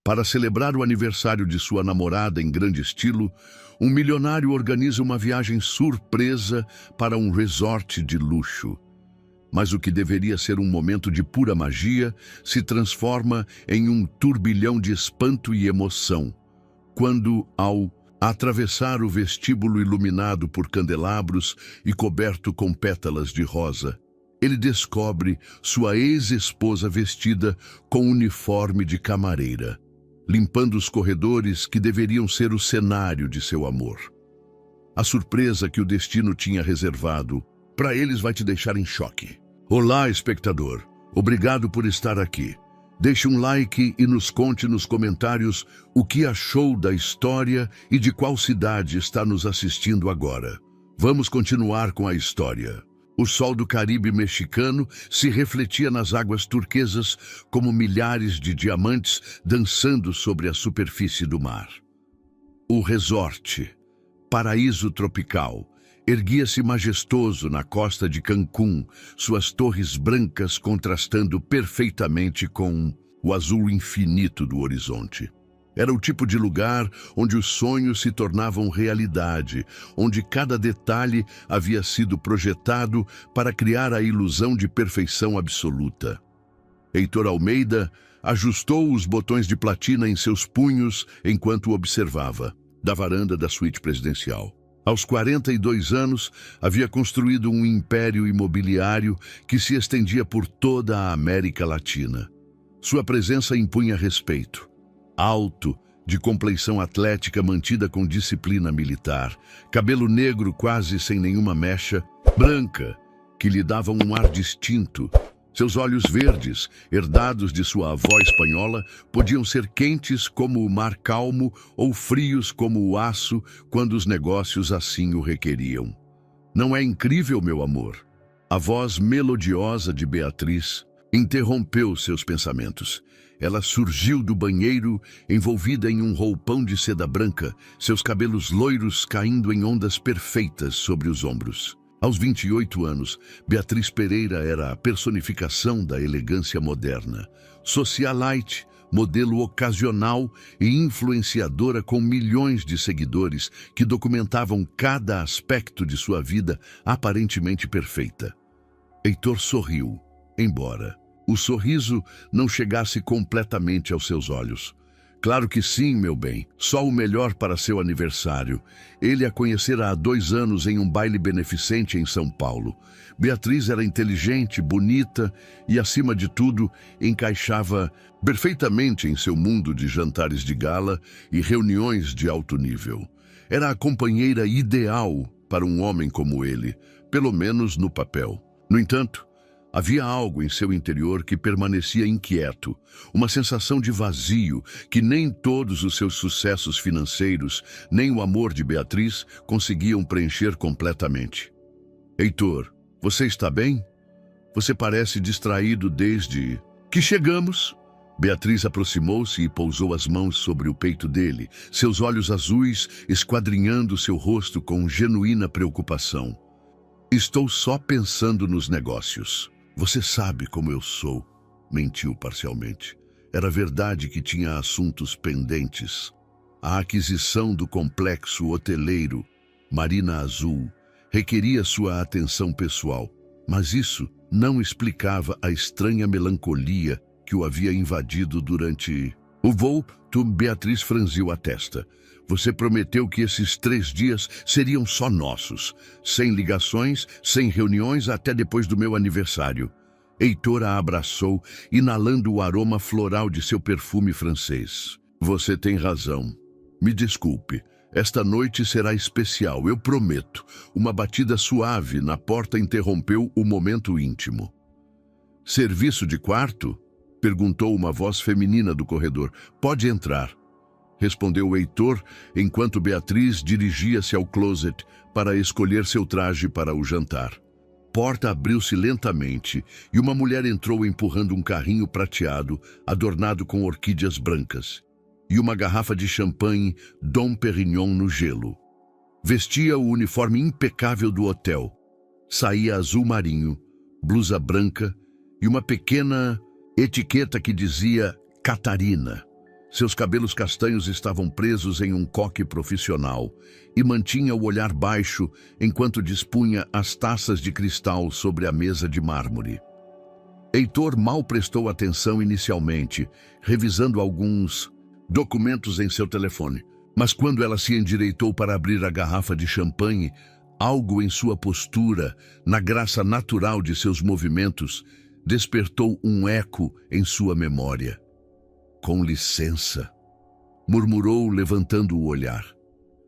Para celebrar o aniversário de sua namorada em grande estilo, um milionário organiza uma viagem surpresa para um resort de luxo. Mas o que deveria ser um momento de pura magia se transforma em um turbilhão de espanto e emoção, quando, ao atravessar o vestíbulo iluminado por candelabros e coberto com pétalas de rosa, ele descobre sua ex-esposa vestida com uniforme de camareira, limpando os corredores que deveriam ser o cenário de seu amor. A surpresa que o destino tinha reservado para eles vai te deixar em choque. Olá, espectador. Obrigado por estar aqui. Deixe um like e nos conte nos comentários o que achou da história e de qual cidade está nos assistindo agora. Vamos continuar com a história. O sol do Caribe mexicano se refletia nas águas turquesas como milhares de diamantes dançando sobre a superfície do mar. O resort, paraíso tropical, erguia-se majestoso na costa de Cancún, suas torres brancas contrastando perfeitamente com o azul infinito do horizonte. Era o tipo de lugar onde os sonhos se tornavam realidade, onde cada detalhe havia sido projetado para criar a ilusão de perfeição absoluta. Heitor Almeida ajustou os botões de platina em seus punhos enquanto observava, da varanda da suíte presidencial. Aos 42 anos, havia construído um império imobiliário que se estendia por toda a América Latina. Sua presença impunha respeito. Alto, de compleição atlética mantida com disciplina militar, cabelo negro quase sem nenhuma mecha, branca, que lhe dava um ar distinto. Seus olhos verdes, herdados de sua avó espanhola, podiam ser quentes como o mar calmo ou frios como o aço quando os negócios assim o requeriam. Não é incrível, meu amor? A voz melodiosa de Beatriz interrompeu seus pensamentos. Ela surgiu do banheiro, envolvida em um roupão de seda branca, seus cabelos loiros caindo em ondas perfeitas sobre os ombros. Aos 28 anos, Beatriz Pereira era a personificação da elegância moderna. Socialite, modelo ocasional e influenciadora com milhões de seguidores que documentavam cada aspecto de sua vida aparentemente perfeita. Heitor sorriu, embora o sorriso não chegasse completamente aos seus olhos. Claro que sim, meu bem. Só o melhor para seu aniversário. Ele a conhecera há 2 anos em um baile beneficente em São Paulo. Beatriz era inteligente, bonita e, acima de tudo, encaixava perfeitamente em seu mundo de jantares de gala e reuniões de alto nível. Era a companheira ideal para um homem como ele, pelo menos no papel. No entanto, havia algo em seu interior que permanecia inquieto, uma sensação de vazio que nem todos os seus sucessos financeiros, nem o amor de Beatriz conseguiam preencher completamente. Heitor, você está bem? Você parece distraído desde que chegamos. Beatriz aproximou-se e pousou as mãos sobre o peito dele, seus olhos azuis esquadrinhando seu rosto com genuína preocupação. Estou só pensando nos negócios. Você sabe como eu sou, mentiu parcialmente. Era verdade que tinha assuntos pendentes. A aquisição do complexo hoteleiro Marina Azul requeria sua atenção pessoal, mas isso não explicava a estranha melancolia que o havia invadido durante o voo. Beatriz franziu a testa. Você prometeu que esses 3 dias seriam só nossos, sem ligações, sem reuniões até depois do meu aniversário. Heitor a abraçou, inalando o aroma floral de seu perfume francês. Você tem razão. Me desculpe. Esta noite será especial, eu prometo. Uma batida suave na porta interrompeu o momento íntimo. Serviço de quarto? Perguntou uma voz feminina do corredor. Pode entrar. Respondeu Heitor, enquanto Beatriz dirigia-se ao closet para escolher seu traje para o jantar. A porta abriu-se lentamente e uma mulher entrou empurrando um carrinho prateado, adornado com orquídeas brancas, e uma garrafa de champanhe Dom Perignon no gelo. Vestia o uniforme impecável do hotel, saia azul marinho, blusa branca e uma pequena etiqueta que dizia Catarina. Seus cabelos castanhos estavam presos em um coque profissional e mantinha o olhar baixo enquanto dispunha as taças de cristal sobre a mesa de mármore. Heitor mal prestou atenção inicialmente, revisando alguns documentos em seu telefone. Mas quando ela se endireitou para abrir a garrafa de champanhe, algo em sua postura, na graça natural de seus movimentos, despertou um eco em sua memória. "Com licença", murmurou, levantando o olhar.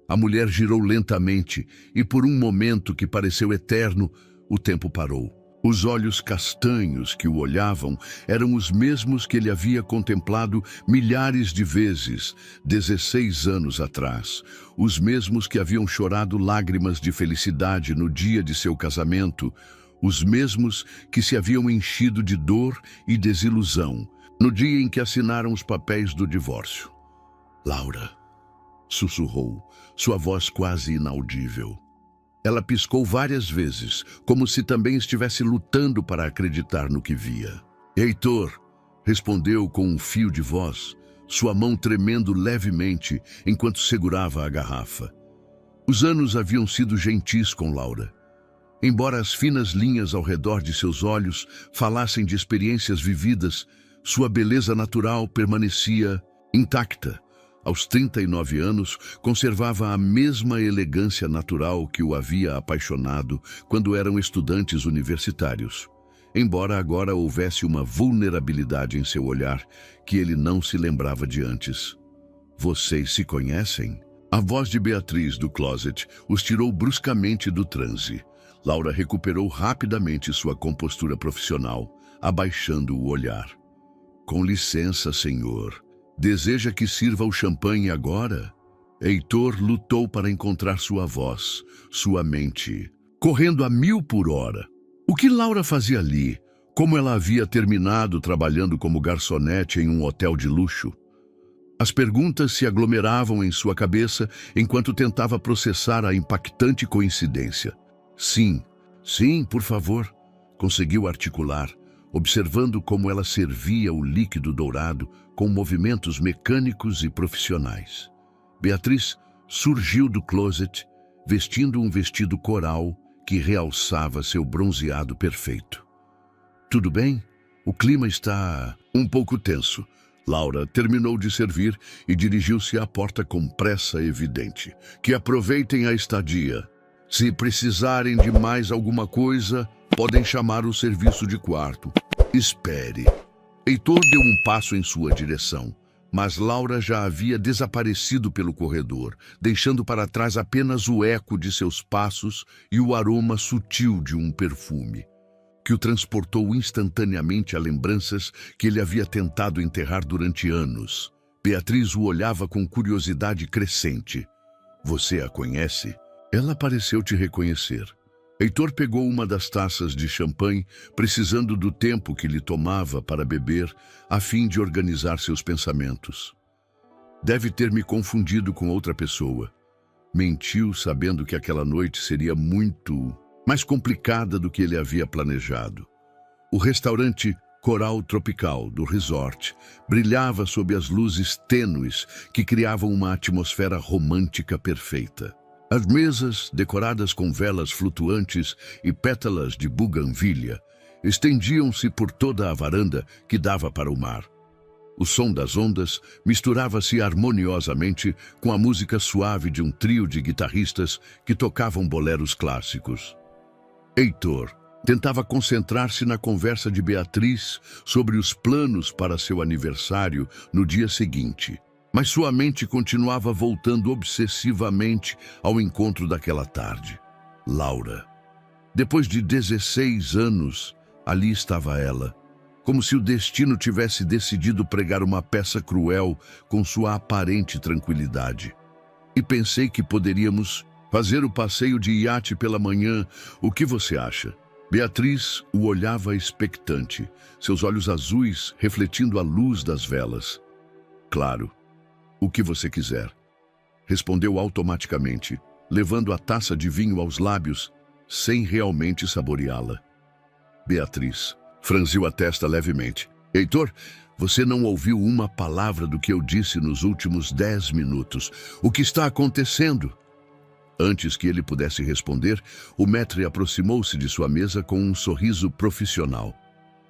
A mulher girou lentamente e, por um momento que pareceu eterno, o tempo parou. Os olhos castanhos que o olhavam eram os mesmos que ele havia contemplado milhares de vezes, 16 anos atrás. Os mesmos que haviam chorado lágrimas de felicidade no dia de seu casamento. Os mesmos que se haviam enchido de dor e desilusão no dia em que assinaram os papéis do divórcio. "Laura", sussurrou, sua voz quase inaudível. Ela piscou várias vezes, como se também estivesse lutando para acreditar no que via. "Heitor", respondeu com um fio de voz, sua mão tremendo levemente enquanto segurava a garrafa. Os anos haviam sido gentis com Laura. Embora as finas linhas ao redor de seus olhos falassem de experiências vividas, sua beleza natural permanecia intacta. Aos 39 anos, conservava a mesma elegância natural que o havia apaixonado quando eram estudantes universitários. Embora agora houvesse uma vulnerabilidade em seu olhar que ele não se lembrava de antes. "Vocês se conhecem?" A voz de Beatriz do closet os tirou bruscamente do transe. Laura recuperou rapidamente sua compostura profissional, abaixando o olhar. "Com licença, senhor. Deseja que sirva o champanhe agora?" Heitor lutou para encontrar sua voz, sua mente, correndo a 1000 por hora. O que Laura fazia ali? Como ela havia terminado trabalhando como garçonete em um hotel de luxo? As perguntas se aglomeravam em sua cabeça enquanto tentava processar a impactante coincidência. "Sim, sim, por favor", conseguiu articular, observando como ela servia o líquido dourado com movimentos mecânicos e profissionais. Beatriz surgiu do closet, vestindo um vestido coral que realçava seu bronzeado perfeito. "Tudo bem? O clima está um pouco tenso." Laura terminou de servir e dirigiu-se à porta com pressa evidente. "Que aproveitem a estadia. Se precisarem de mais alguma coisa, podem chamar o serviço de quarto. Espere." Heitor deu um passo em sua direção, mas Laura já havia desaparecido pelo corredor, deixando para trás apenas o eco de seus passos e o aroma sutil de um perfume, que o transportou instantaneamente a lembranças que ele havia tentado enterrar durante anos. Beatriz o olhava com curiosidade crescente. "Você a conhece?" Ela pareceu te reconhecer. Heitor pegou uma das taças de champanhe, precisando do tempo que lhe tomava para beber, a fim de organizar seus pensamentos. "Deve ter me confundido com outra pessoa." Mentiu, sabendo que aquela noite seria muito mais complicada do que ele havia planejado. O restaurante Coral Tropical do resort brilhava sob as luzes tênues que criavam uma atmosfera romântica perfeita. As mesas, decoradas com velas flutuantes e pétalas de buganvília, estendiam-se por toda a varanda que dava para o mar. O som das ondas misturava-se harmoniosamente com a música suave de um trio de guitarristas que tocavam boleros clássicos. Heitor tentava concentrar-se na conversa de Beatriz sobre os planos para seu aniversário no dia seguinte. Mas sua mente continuava voltando obsessivamente ao encontro daquela tarde. Laura. Depois de 16 anos, ali estava ela, como se o destino tivesse decidido pregar uma peça cruel com sua aparente tranquilidade. E pensei que poderíamos fazer o passeio de iate pela manhã. O que você acha? Beatriz o olhava expectante, seus olhos azuis refletindo a luz das velas. Claro. O que você quiser, respondeu automaticamente, levando a taça de vinho aos lábios, sem realmente saboreá-la. Beatriz franziu a testa levemente. Heitor, Você não ouviu uma palavra do que eu disse nos últimos 10 minutos. O que está acontecendo? Antes que ele pudesse responder, o maître aproximou-se de sua mesa com um sorriso profissional.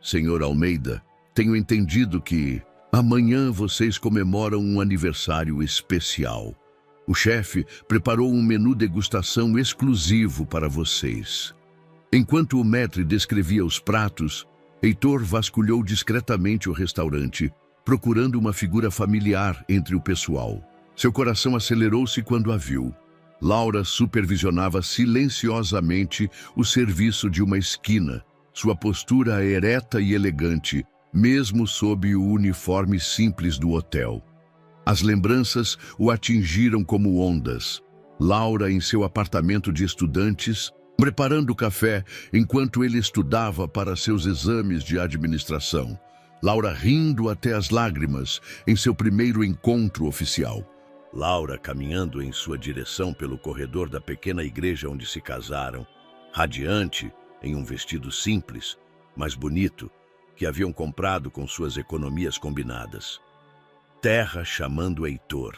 Senhor Almeida, tenho entendido que amanhã vocês comemoram um aniversário especial. O chefe preparou um menu degustação exclusivo para vocês. Enquanto o maître descrevia os pratos, Heitor vasculhou discretamente o restaurante, procurando uma figura familiar entre o pessoal. Seu coração acelerou-se quando a viu. Laura supervisionava silenciosamente o serviço de uma esquina, sua postura ereta e elegante, mesmo sob o uniforme simples do hotel. As lembranças o atingiram como ondas. Laura em seu apartamento de estudantes, preparando café enquanto ele estudava para seus exames de administração. Laura rindo até as lágrimas em seu primeiro encontro oficial. Laura caminhando em sua direção pelo corredor da pequena igreja onde se casaram, radiante em um vestido simples, mas bonito, que haviam comprado com suas economias combinadas. Terra chamando Heitor.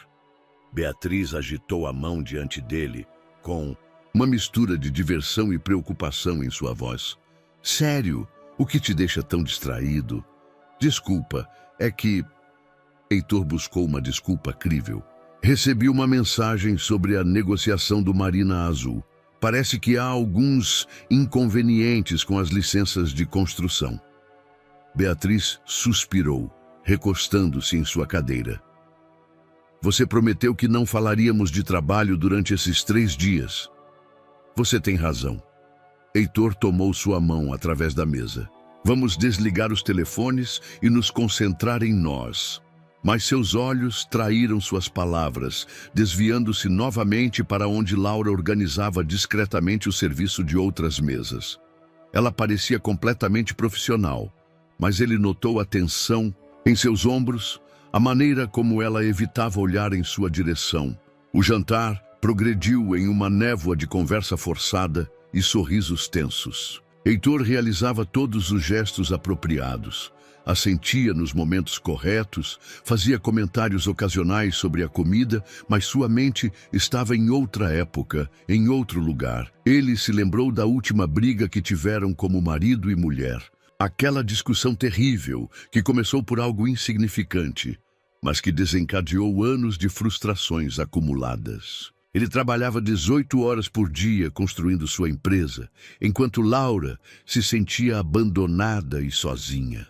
Beatriz agitou a mão diante dele, com uma mistura de diversão e preocupação em sua voz. Sério? O que te deixa tão distraído? Desculpa, é que... Heitor buscou uma desculpa crível. Recebi uma mensagem sobre a negociação do Marina Azul. Parece que há alguns inconvenientes com as licenças de construção. Beatriz suspirou, recostando-se em sua cadeira. Você prometeu que não falaríamos de trabalho durante esses 3 dias. Você tem razão. Heitor tomou sua mão através da mesa. Vamos desligar os telefones e nos concentrar em nós. Mas seus olhos traíram suas palavras, desviando-se novamente para onde Laura organizava discretamente o serviço de outras mesas. Ela parecia completamente profissional, mas ele notou a tensão em seus ombros, a maneira como ela evitava olhar em sua direção. O jantar progrediu em uma névoa de conversa forçada e sorrisos tensos. Heitor realizava todos os gestos apropriados, assentia nos momentos corretos, fazia comentários ocasionais sobre a comida, mas sua mente estava em outra época, em outro lugar. Ele se lembrou da última briga que tiveram como marido e mulher. Aquela discussão terrível que começou por algo insignificante, mas que desencadeou anos de frustrações acumuladas. Ele trabalhava 18 horas por dia construindo sua empresa, enquanto Laura se sentia abandonada e sozinha.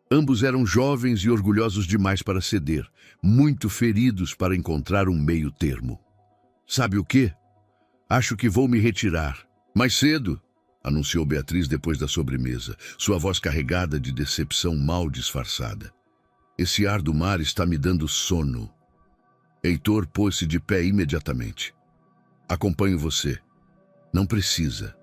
Ambos eram jovens e orgulhosos demais para ceder, muito feridos para encontrar um meio termo. Sabe o quê? Acho que vou me retirar. Mais cedo, anunciou Beatriz depois da sobremesa, sua voz carregada de decepção mal disfarçada. Esse ar do mar está me dando sono. Heitor pôs-se de pé imediatamente. Acompanho você. Não precisa.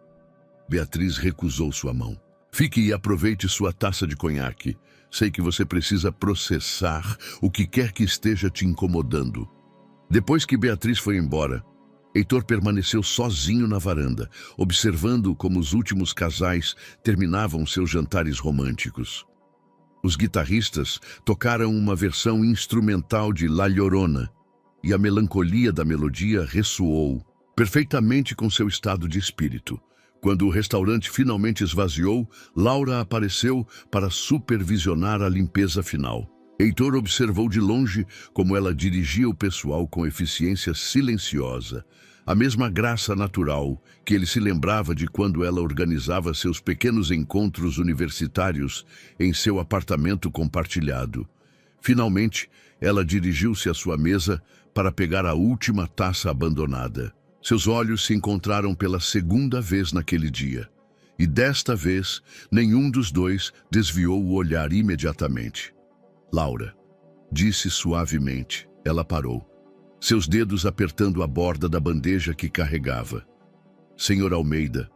Beatriz recusou sua mão. Fique e aproveite sua taça de conhaque. Sei que você precisa processar o que quer que esteja te incomodando. Depois que Beatriz foi embora, Heitor permaneceu sozinho na varanda, observando como os últimos casais terminavam seus jantares românticos. Os guitarristas tocaram uma versão instrumental de La Llorona, e a melancolia da melodia ressoou perfeitamente com seu estado de espírito. Quando o restaurante finalmente esvaziou, Laura apareceu para supervisionar a limpeza final. Heitor observou de longe como ela dirigia o pessoal com eficiência silenciosa, a mesma graça natural que ele se lembrava de quando ela organizava seus pequenos encontros universitários em seu apartamento compartilhado. Finalmente, ela dirigiu-se à sua mesa para pegar a última taça abandonada. Seus olhos se encontraram pela segunda vez naquele dia, e desta vez nenhum dos dois desviou o olhar imediatamente. Laura, disse suavemente. Ela parou, seus dedos apertando a borda da bandeja que carregava. Senhor Almeida,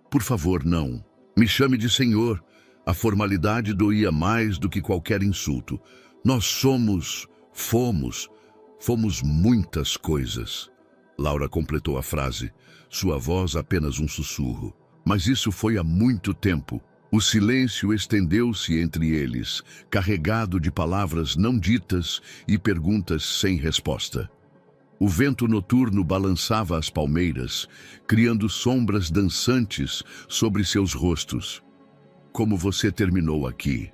por favor, não. Me chame de senhor. A formalidade doía mais do que qualquer insulto. Nós fomos muitas coisas. Laura completou a frase, sua voz apenas um sussurro. Mas isso foi há muito tempo. O silêncio estendeu-se entre eles, carregado de palavras não ditas e perguntas sem resposta. O vento noturno balançava as palmeiras, criando sombras dançantes sobre seus rostos. "Como você terminou aqui?"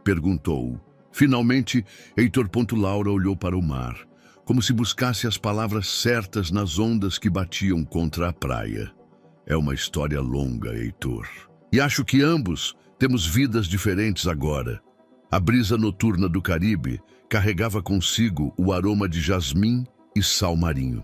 perguntou. Finalmente, Heitor. Laura olhou para o mar, como se buscasse as palavras certas nas ondas que batiam contra a praia. "É uma história longa, Heitor. E acho que ambos temos vidas diferentes agora." A brisa noturna do Caribe carregava consigo o aroma de jasmim e sal marinho.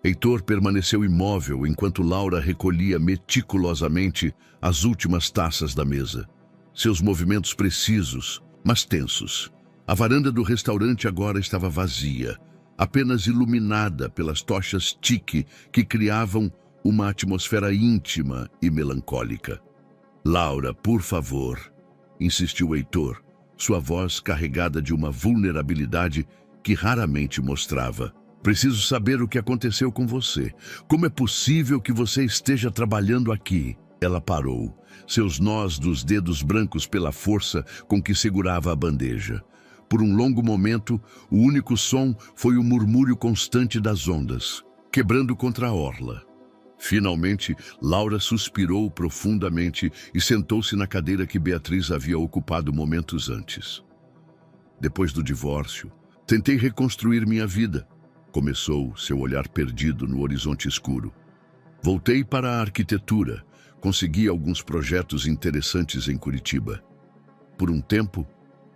Heitor permaneceu imóvel enquanto Laura recolhia meticulosamente as últimas taças da mesa. Seus movimentos precisos, mas tensos. A varanda do restaurante agora estava vazia, apenas iluminada pelas tochas tique que criavam uma atmosfera íntima e melancólica. "Laura, por favor", insistiu Heitor, sua voz carregada de uma vulnerabilidade que raramente mostrava. "Preciso saber o que aconteceu com você. Como é possível que você esteja trabalhando aqui?" Ela parou, seus nós dos dedos brancos pela força com que segurava a bandeja. Por um longo momento, o único som foi o murmúrio constante das ondas, quebrando contra a orla. Finalmente, Laura suspirou profundamente e sentou-se na cadeira que Beatriz havia ocupado momentos antes. "Depois do divórcio, tentei reconstruir minha vida", começou, seu olhar perdido no horizonte escuro. "Voltei para a arquitetura, consegui alguns projetos interessantes em Curitiba. Por um tempo,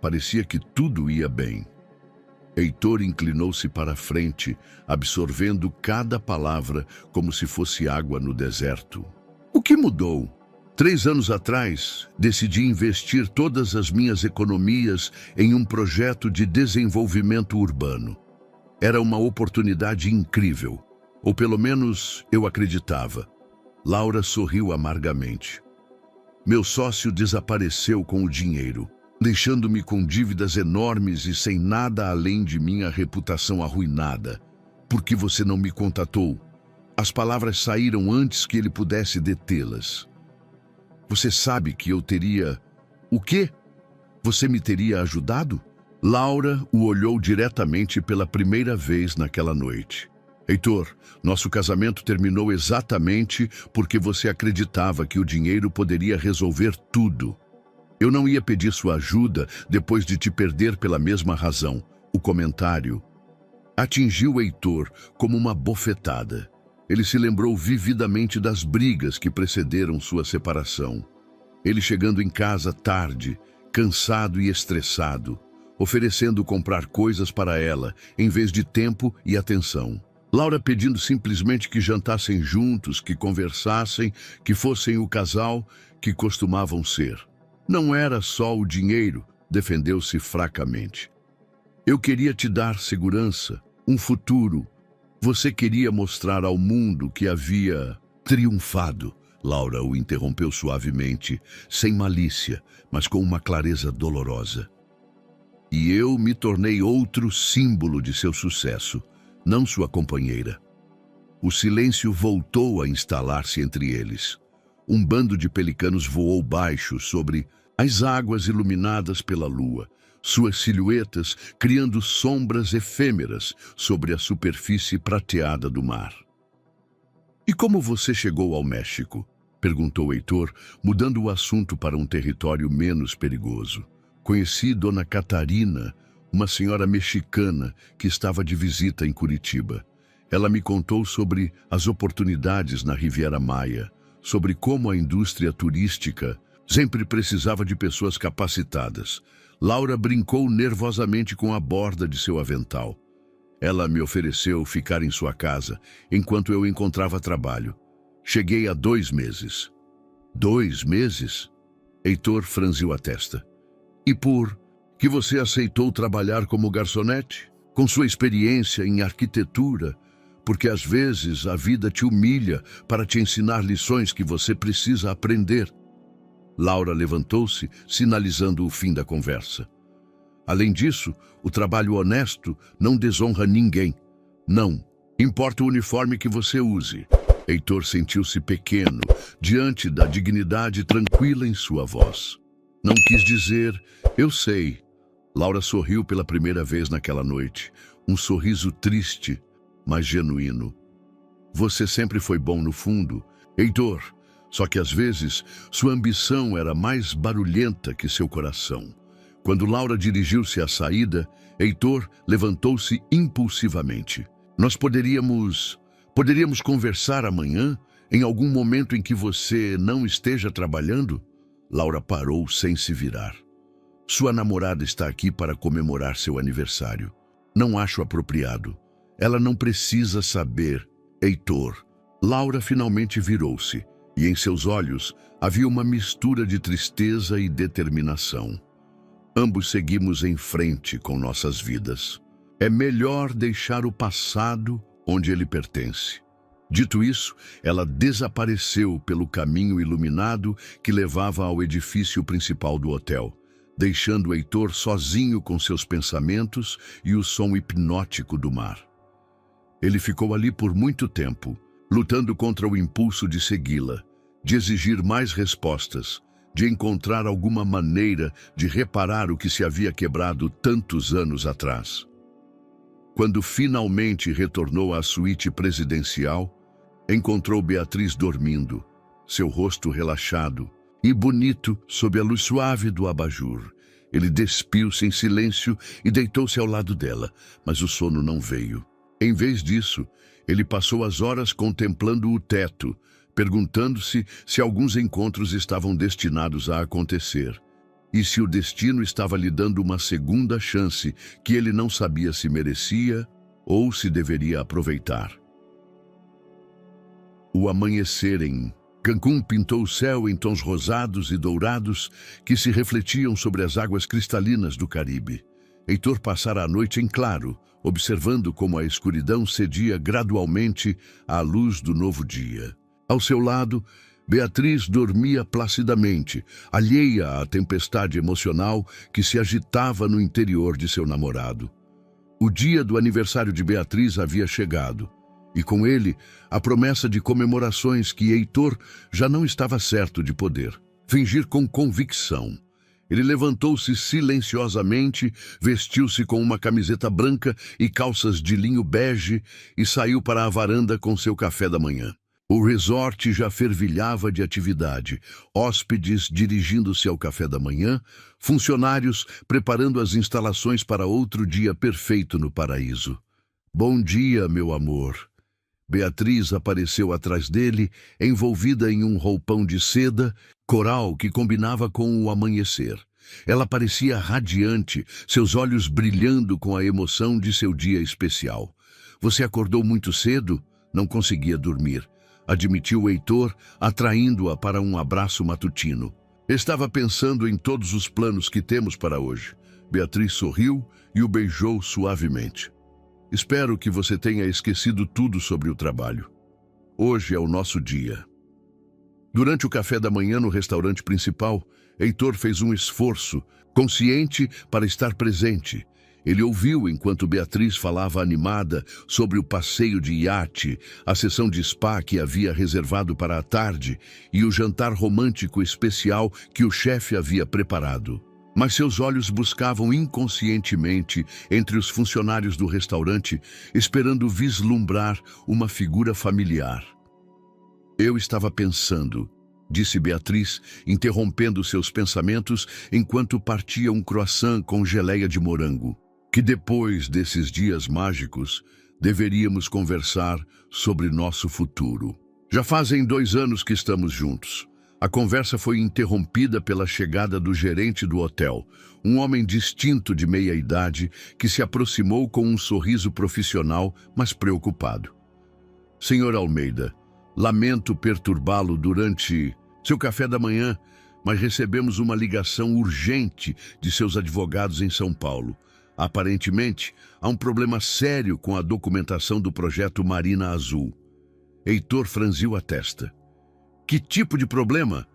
parecia que tudo ia bem." Heitor inclinou-se para a frente, absorvendo cada palavra como se fosse água no deserto. "O que mudou? 3 anos atrás, decidi investir todas as minhas economias em um projeto de desenvolvimento urbano. Era uma oportunidade incrível, ou pelo menos eu acreditava." Laura sorriu amargamente. "Meu sócio desapareceu com o dinheiro, deixando-me com dívidas enormes e sem nada além de minha reputação arruinada. Por que você não me contatou?" As palavras saíram antes que ele pudesse detê-las. "Você sabe que eu teria..." "O quê? Você me teria ajudado?" Laura o olhou diretamente pela primeira vez naquela noite. "Heitor, nosso casamento terminou exatamente porque você acreditava que o dinheiro poderia resolver tudo. Eu não ia pedir sua ajuda depois de te perder pela mesma razão." O comentário atingiu Heitor como uma bofetada. Ele se lembrou vividamente das brigas que precederam sua separação. Ele chegando em casa tarde, cansado e estressado, oferecendo comprar coisas para ela, em vez de tempo e atenção. Laura pedindo simplesmente que jantassem juntos, que conversassem, que fossem o casal que costumavam ser. "Não era só o dinheiro", defendeu-se fracamente. "Eu queria te dar segurança, um futuro. Você queria mostrar ao mundo que havia triunfado." Laura o interrompeu suavemente, sem malícia, mas com uma clareza dolorosa. "E eu me tornei outro símbolo de seu sucesso, não sua companheira." O silêncio voltou a instalar-se entre eles. Um bando de pelicanos voou baixo sobre as águas iluminadas pela lua, suas silhuetas criando sombras efêmeras sobre a superfície prateada do mar. "E como você chegou ao México?" perguntou Heitor, mudando o assunto para um território menos perigoso. "Conheci Dona Catarina, uma senhora mexicana que estava de visita em Curitiba. Ela me contou sobre as oportunidades na Riviera Maia, sobre como a indústria turística sempre precisava de pessoas capacitadas." Laura brincou nervosamente com a borda de seu avental. "Ela me ofereceu ficar em sua casa enquanto eu encontrava trabalho. Cheguei há 2 meses." 2 meses? Heitor franziu a testa. "E por que você aceitou trabalhar como garçonete? Com sua experiência em arquitetura, porque às vezes a vida te humilha para te ensinar lições que você precisa aprender." Laura levantou-se, sinalizando o fim da conversa. "Além disso, o trabalho honesto não desonra ninguém. Não importa o uniforme que você use." Heitor sentiu-se pequeno diante da dignidade tranquila em sua voz. Não quis dizer, eu sei. Laura sorriu pela primeira vez naquela noite. Um sorriso triste, mas genuíno. Você sempre foi bom no fundo, Heitor, só que às vezes sua ambição era mais barulhenta que seu coração. Quando Laura dirigiu-se à saída, Heitor levantou-se impulsivamente. Nós poderíamos conversar amanhã, em algum momento em que você não esteja trabalhando? Laura parou sem se virar. Sua namorada está aqui para comemorar seu aniversário. Não acho apropriado. Ela não precisa saber, Heitor. Laura finalmente virou-se, e em seus olhos havia uma mistura de tristeza e determinação. Ambos seguimos em frente com nossas vidas. É melhor deixar o passado onde ele pertence. Dito isso, ela desapareceu pelo caminho iluminado que levava ao edifício principal do hotel, deixando Heitor sozinho com seus pensamentos e o som hipnótico do mar. Ele ficou ali por muito tempo, lutando contra o impulso de segui-la, de exigir mais respostas, de encontrar alguma maneira de reparar o que se havia quebrado tantos anos atrás. Quando finalmente retornou à suíte presidencial, encontrou Beatriz dormindo, seu rosto relaxado e bonito sob a luz suave do abajur. Ele despiu-se em silêncio e deitou-se ao lado dela, mas o sono não veio. Em vez disso, ele passou as horas contemplando o teto, perguntando-se se alguns encontros estavam destinados a acontecer e se o destino estava lhe dando uma segunda chance que ele não sabia se merecia ou se deveria aproveitar. O amanhecer em Cancún pintou o céu em tons rosados e dourados que se refletiam sobre as águas cristalinas do Caribe. Heitor passara a noite em claro, observando como a escuridão cedia gradualmente à luz do novo dia. Ao seu lado, Beatriz dormia placidamente, alheia à tempestade emocional que se agitava no interior de seu namorado. O dia do aniversário de Beatriz havia chegado, e com ele a promessa de comemorações que Heitor já não estava certo de poder fingir com convicção. Ele levantou-se silenciosamente, vestiu-se com uma camiseta branca e calças de linho bege e saiu para a varanda com seu café da manhã. O resort já fervilhava de atividade, hóspedes dirigindo-se ao café da manhã, funcionários preparando as instalações para outro dia perfeito no paraíso. Bom dia, meu amor. Beatriz apareceu atrás dele, envolvida em um roupão de seda, coral que combinava com o amanhecer. Ela parecia radiante, seus olhos brilhando com a emoção de seu dia especial. Você acordou muito cedo? Não conseguia dormir, admitiu Heitor, atraindo-a para um abraço matutino. Estava pensando em todos os planos que temos para hoje. Beatriz sorriu e o beijou suavemente. Espero que você tenha esquecido tudo sobre o trabalho. Hoje é o nosso dia. Durante o café da manhã no restaurante principal, Heitor fez um esforço, consciente para estar presente. Ele ouviu enquanto Beatriz falava animada sobre o passeio de iate, a sessão de spa que havia reservado para a tarde e o jantar romântico especial que o chefe havia preparado. Mas seus olhos buscavam inconscientemente entre os funcionários do restaurante, esperando vislumbrar uma figura familiar. Eu estava pensando, disse Beatriz, interrompendo seus pensamentos enquanto partia um croissant com geleia de morango, que depois desses dias mágicos deveríamos conversar sobre nosso futuro. Já fazem 2 anos que estamos juntos. A conversa foi interrompida pela chegada do gerente do hotel, um homem distinto de meia-idade que se aproximou com um sorriso profissional, mas preocupado. Senhor Almeida, lamento perturbá-lo durante seu café da manhã, mas recebemos uma ligação urgente de seus advogados em São Paulo. Aparentemente, há um problema sério com a documentação do projeto Marina Azul. Heitor franziu a testa. Que tipo de problema?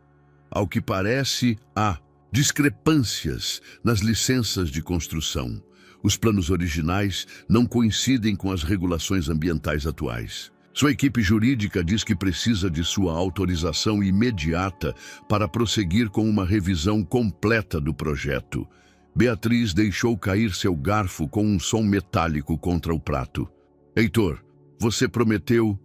Ao que parece, há discrepâncias nas licenças de construção. Os planos originais não coincidem com as regulações ambientais atuais. Sua equipe jurídica diz que precisa de sua autorização imediata para prosseguir com uma revisão completa do projeto. Beatriz deixou cair seu garfo com um som metálico contra o prato. Heitor, você prometeu...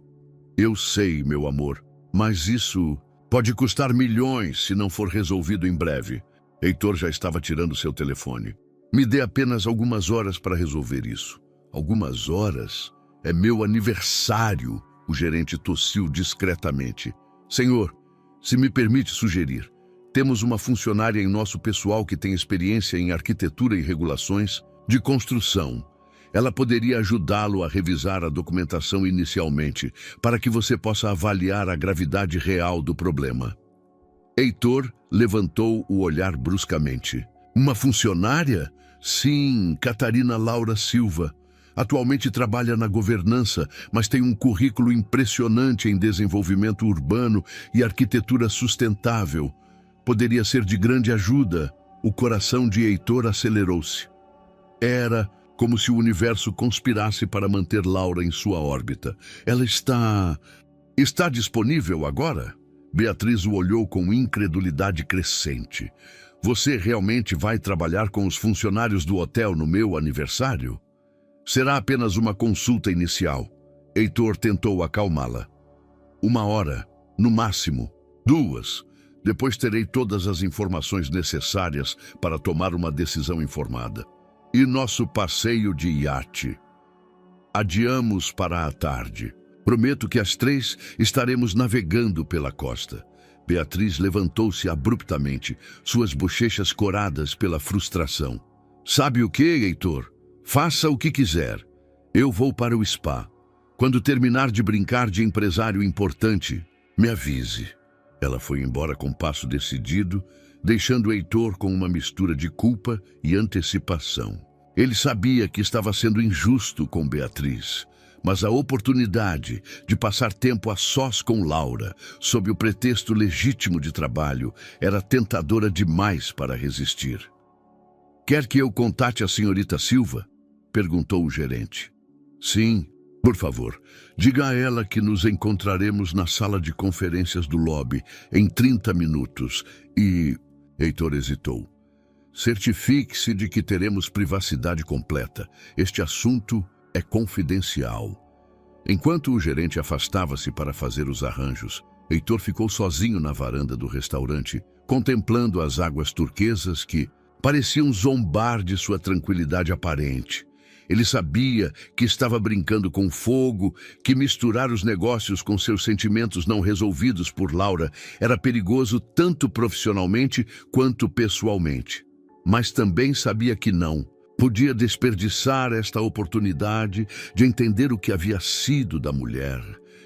Eu sei, meu amor, mas isso pode custar milhões se não for resolvido em breve. Heitor já estava tirando seu telefone. Me dê apenas algumas horas para resolver isso. Algumas horas? É meu aniversário, o gerente tossiu discretamente. Senhor, se me permite sugerir, temos uma funcionária em nosso pessoal que tem experiência em arquitetura e regulações de construção. Ela poderia ajudá-lo a revisar a documentação inicialmente, para que você possa avaliar a gravidade real do problema. Heitor levantou o olhar bruscamente. Uma funcionária? Sim, Catarina Laura Silva. Atualmente trabalha na governança, mas tem um currículo impressionante em desenvolvimento urbano e arquitetura sustentável. Poderia ser de grande ajuda. O coração de Heitor acelerou-se. Era como se o universo conspirasse para manter Laura em sua órbita. Ela está disponível agora? Beatriz o olhou com incredulidade crescente. Você realmente vai trabalhar com os funcionários do hotel no meu aniversário? Será apenas uma consulta inicial. Heitor tentou acalmá-la. 1 hora, no máximo, 2. Depois terei todas as informações necessárias para tomar uma decisão informada. E nosso passeio de iate? Adiamos para a tarde. Prometo que às 3 estaremos navegando pela costa. Beatriz levantou-se abruptamente, suas bochechas coradas pela frustração. Sabe o que, Heitor? Faça o que quiser. Eu vou para o spa. Quando terminar de brincar de empresário importante, me avise. Ela foi embora com passo decidido, deixando Heitor com uma mistura de culpa e antecipação. Ele sabia que estava sendo injusto com Beatriz, mas a oportunidade de passar tempo a sós com Laura, sob o pretexto legítimo de trabalho, era tentadora demais para resistir. Quer que eu contate a senhorita Silva? Perguntou o gerente. Sim, por favor. Diga a ela que nos encontraremos na sala de conferências do lobby em 30 minutos e... Heitor hesitou. Certifique-se de que teremos privacidade completa. Este assunto é confidencial. Enquanto o gerente afastava-se para fazer os arranjos, Heitor ficou sozinho na varanda do restaurante, contemplando as águas turquesas que pareciam zombar de sua tranquilidade aparente. Ele sabia que estava brincando com fogo, que misturar os negócios com seus sentimentos não resolvidos por Laura era perigoso tanto profissionalmente quanto pessoalmente. Mas também sabia que não podia desperdiçar esta oportunidade de entender o que havia sido da mulher,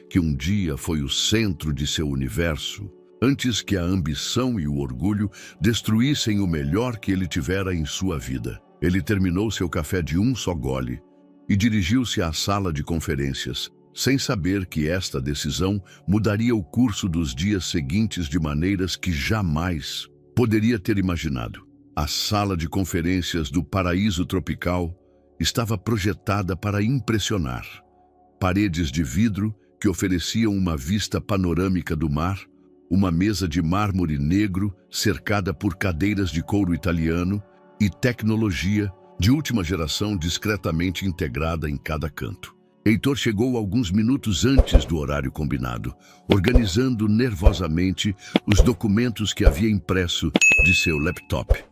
que um dia foi o centro de seu universo, antes que a ambição e o orgulho destruíssem o melhor que ele tivera em sua vida. Ele terminou seu café de um só gole e dirigiu-se à sala de conferências, sem saber que esta decisão mudaria o curso dos dias seguintes de maneiras que jamais poderia ter imaginado. A sala de conferências do paraíso tropical estava projetada para impressionar. Paredes de vidro que ofereciam uma vista panorâmica do mar, uma mesa de mármore negro cercada por cadeiras de couro italiano e tecnologia de última geração discretamente integrada em cada canto. Heitor chegou alguns minutos antes do horário combinado, organizando nervosamente os documentos que havia impresso de seu laptop.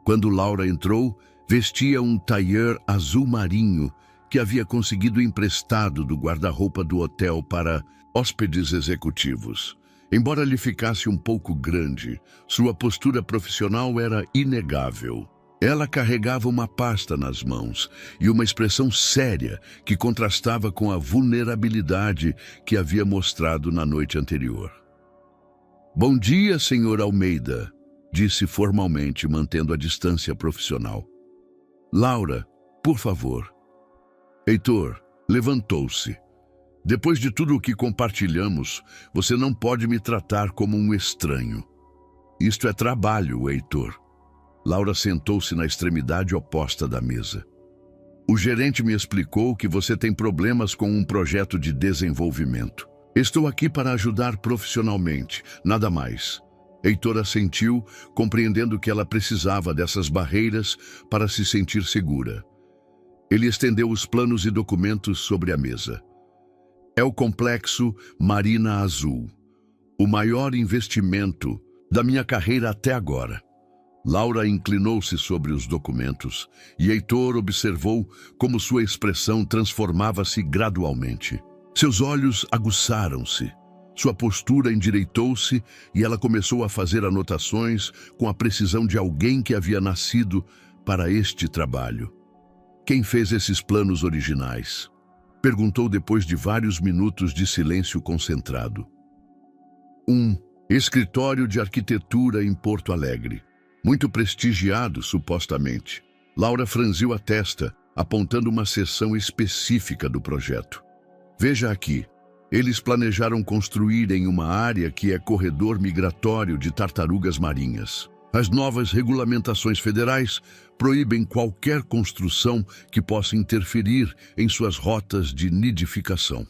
Quando Laura entrou, vestia um tailleur azul marinho que havia conseguido emprestado do guarda-roupa do hotel para hóspedes executivos. Embora lhe ficasse um pouco grande, sua postura profissional era inegável. Ela carregava uma pasta nas mãos e uma expressão séria que contrastava com a vulnerabilidade que havia mostrado na noite anterior. Bom dia, senhor Almeida, disse formalmente, mantendo a distância profissional. Laura, por favor. Heitor levantou-se. Depois de tudo o que compartilhamos, você não pode me tratar como um estranho. Isto é trabalho, Heitor. Laura sentou-se na extremidade oposta da mesa. O gerente me explicou que você tem problemas com um projeto de desenvolvimento. Estou aqui para ajudar profissionalmente, nada mais. Heitor assentiu, compreendendo que ela precisava dessas barreiras para se sentir segura. Ele estendeu os planos e documentos sobre a mesa. É o complexo Marina Azul, o maior investimento da minha carreira até agora. Laura inclinou-se sobre os documentos e Heitor observou como sua expressão transformava-se gradualmente. Seus olhos aguçaram-se, sua postura endireitou-se e ela começou a fazer anotações com a precisão de alguém que havia nascido para este trabalho. Quem fez esses planos originais? Perguntou depois de vários minutos de silêncio concentrado. Escritório de arquitetura em Porto Alegre. Muito prestigiado, supostamente. Laura franziu a testa, apontando uma seção específica do projeto. Veja aqui, eles planejaram construir em uma área que é corredor migratório de tartarugas marinhas. As novas regulamentações federais proíbem qualquer construção que possa interferir em suas rotas de nidificação.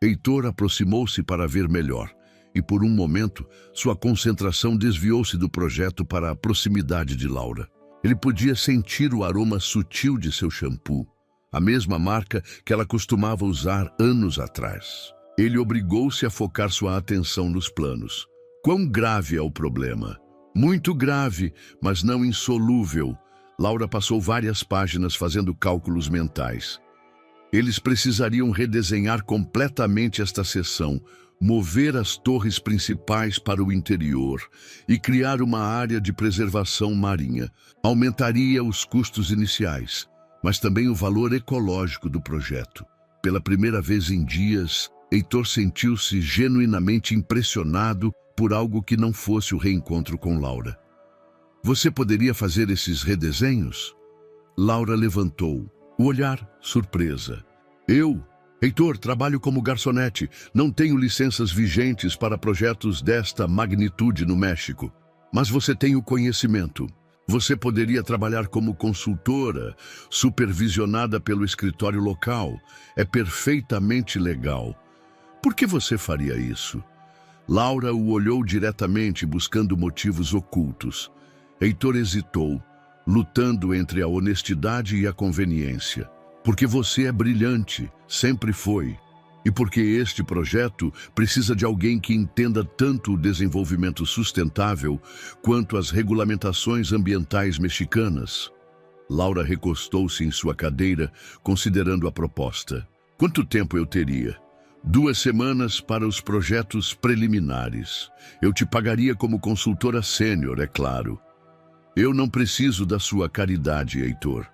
Heitor aproximou-se para ver melhor. E por um momento, sua concentração desviou-se do projeto para a proximidade de Laura. Ele podia sentir o aroma sutil de seu shampoo, a mesma marca que ela costumava usar anos atrás. Ele obrigou-se a focar sua atenção nos planos. Quão grave é o problema? Muito grave, mas não insolúvel. Laura passou várias páginas fazendo cálculos mentais. Eles precisariam redesenhar completamente esta seção, mover as torres principais para o interior e criar uma área de preservação marinha. Aumentaria os custos iniciais, mas também o valor ecológico do projeto. Pela primeira vez em dias, Heitor sentiu-se genuinamente impressionado por algo que não fosse o reencontro com Laura. Você poderia fazer esses redesenhos? Laura levantou, o olhar surpresa. Eu? Heitor, trabalho como garçonete. Não tenho licenças vigentes para projetos desta magnitude no México. Mas você tem o conhecimento. Você poderia trabalhar como consultora, supervisionada pelo escritório local. É perfeitamente legal. Por que você faria isso? Laura o olhou diretamente, buscando motivos ocultos. Heitor hesitou, lutando entre a honestidade e a conveniência. Porque você é brilhante, sempre foi. E porque este projeto precisa de alguém que entenda tanto o desenvolvimento sustentável quanto as regulamentações ambientais mexicanas. Laura recostou-se em sua cadeira, considerando a proposta. Quanto tempo eu teria? 2 semanas para os projetos preliminares. Eu te pagaria como consultora sênior, é claro. Eu não preciso da sua caridade, Heitor.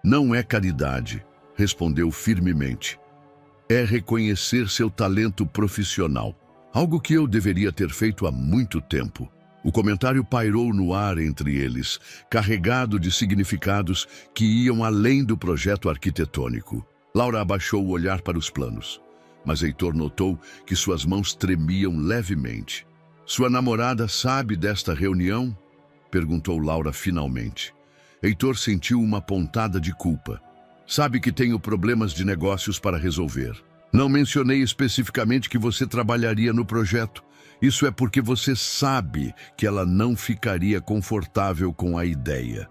Não é caridade, respondeu firmemente. É reconhecer seu talento profissional, algo que eu deveria ter feito há muito tempo. O comentário pairou no ar entre eles, carregado de significados que iam além do projeto arquitetônico. Laura abaixou o olhar para os planos, mas Heitor notou que suas mãos tremiam levemente. Sua namorada sabe desta reunião? Perguntou Laura finalmente. Heitor sentiu uma pontada de culpa. Sabe que tenho problemas de negócios para resolver. Não mencionei especificamente que você trabalharia no projeto. Isso é porque você sabe que ela não ficaria confortável com a ideia.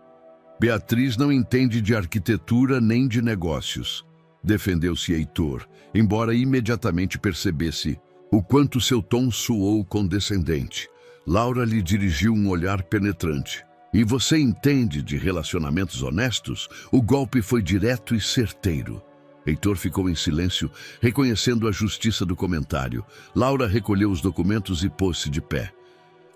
Beatriz não entende de arquitetura nem de negócios. Defendeu-se Heitor, embora imediatamente percebesse o quanto seu tom soou condescendente. Laura lhe dirigiu um olhar penetrante. E você entende de relacionamentos honestos? O golpe foi direto e certeiro. Heitor ficou em silêncio, reconhecendo a justiça do comentário. Laura recolheu os documentos e pôs-se de pé.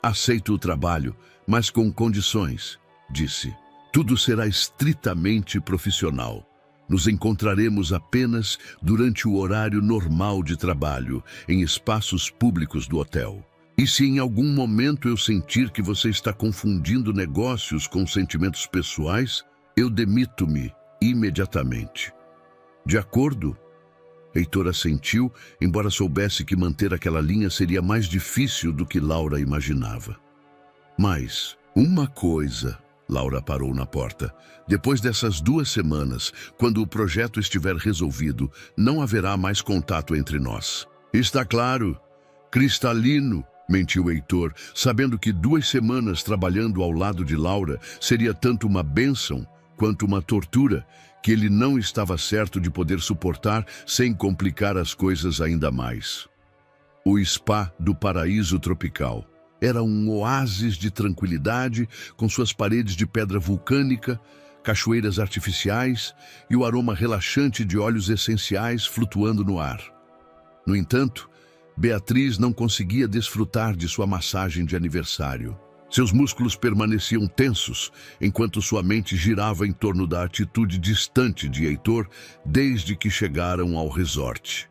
Aceito o trabalho, mas com condições, disse. Tudo será estritamente profissional. Nos encontraremos apenas durante o horário normal de trabalho, em espaços públicos do hotel. E se em algum momento eu sentir que você está confundindo negócios com sentimentos pessoais, eu demito-me imediatamente. De acordo? Heitor assentiu, embora soubesse que manter aquela linha seria mais difícil do que Laura imaginava. Mas uma coisa, Laura parou na porta. Depois dessas 2 semanas, quando o projeto estiver resolvido, não haverá mais contato entre nós. Está claro. Cristalino, mentiu Heitor, sabendo que 2 semanas trabalhando ao lado de Laura seria tanto uma bênção quanto uma tortura, que ele não estava certo de poder suportar sem complicar as coisas ainda mais. O spa do paraíso tropical era um oásis de tranquilidade, com suas paredes de pedra vulcânica, cachoeiras artificiais e o aroma relaxante de óleos essenciais flutuando no ar. No entanto, Beatriz não conseguia desfrutar de sua massagem de aniversário. Seus músculos permaneciam tensos, enquanto sua mente girava em torno da atitude distante de Heitor desde que chegaram ao resort.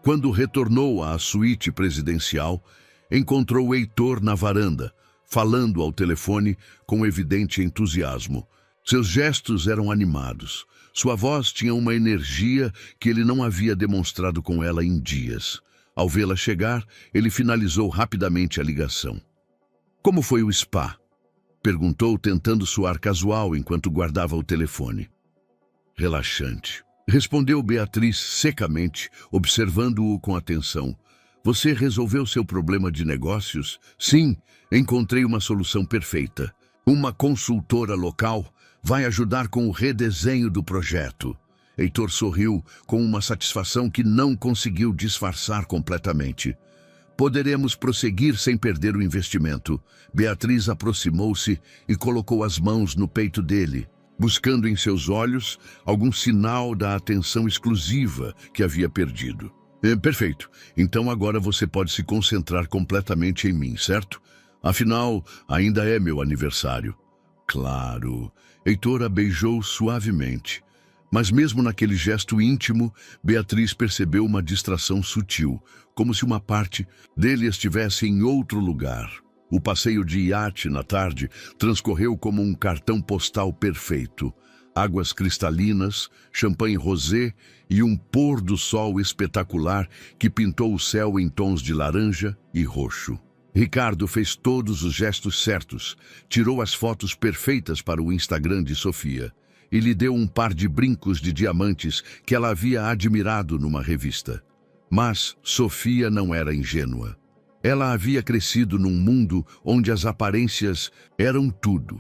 Quando retornou à suíte presidencial, encontrou Heitor na varanda, falando ao telefone com evidente entusiasmo. Seus gestos eram animados. Sua voz tinha uma energia que ele não havia demonstrado com ela em dias. Ao vê-la chegar, ele finalizou rapidamente a ligação. Como foi o spa? Perguntou, tentando soar casual enquanto guardava o telefone. Relaxante. Respondeu Beatriz secamente, observando-o com atenção. Você resolveu seu problema de negócios? Sim, encontrei uma solução perfeita. Uma consultora local vai ajudar com o redesenho do projeto. Heitor sorriu com uma satisfação que não conseguiu disfarçar completamente. Poderemos prosseguir sem perder o investimento. Beatriz aproximou-se e colocou as mãos no peito dele, buscando em seus olhos algum sinal da atenção exclusiva que havia perdido. Perfeito. Então agora você pode se concentrar completamente em mim, certo? Afinal, ainda é meu aniversário. Claro. Heitor a beijou suavemente. Mas mesmo naquele gesto íntimo, Beatriz percebeu uma distração sutil, como se uma parte dele estivesse em outro lugar. O passeio de iate na tarde transcorreu como um cartão postal perfeito. Águas cristalinas, champanhe rosé e um pôr do sol espetacular que pintou o céu em tons de laranja e roxo. Ricardo fez todos os gestos certos, tirou as fotos perfeitas para o Instagram de Sofia e lhe deu um par de brincos de diamantes que ela havia admirado numa revista. Mas Sofia não era ingênua. Ela havia crescido num mundo onde as aparências eram tudo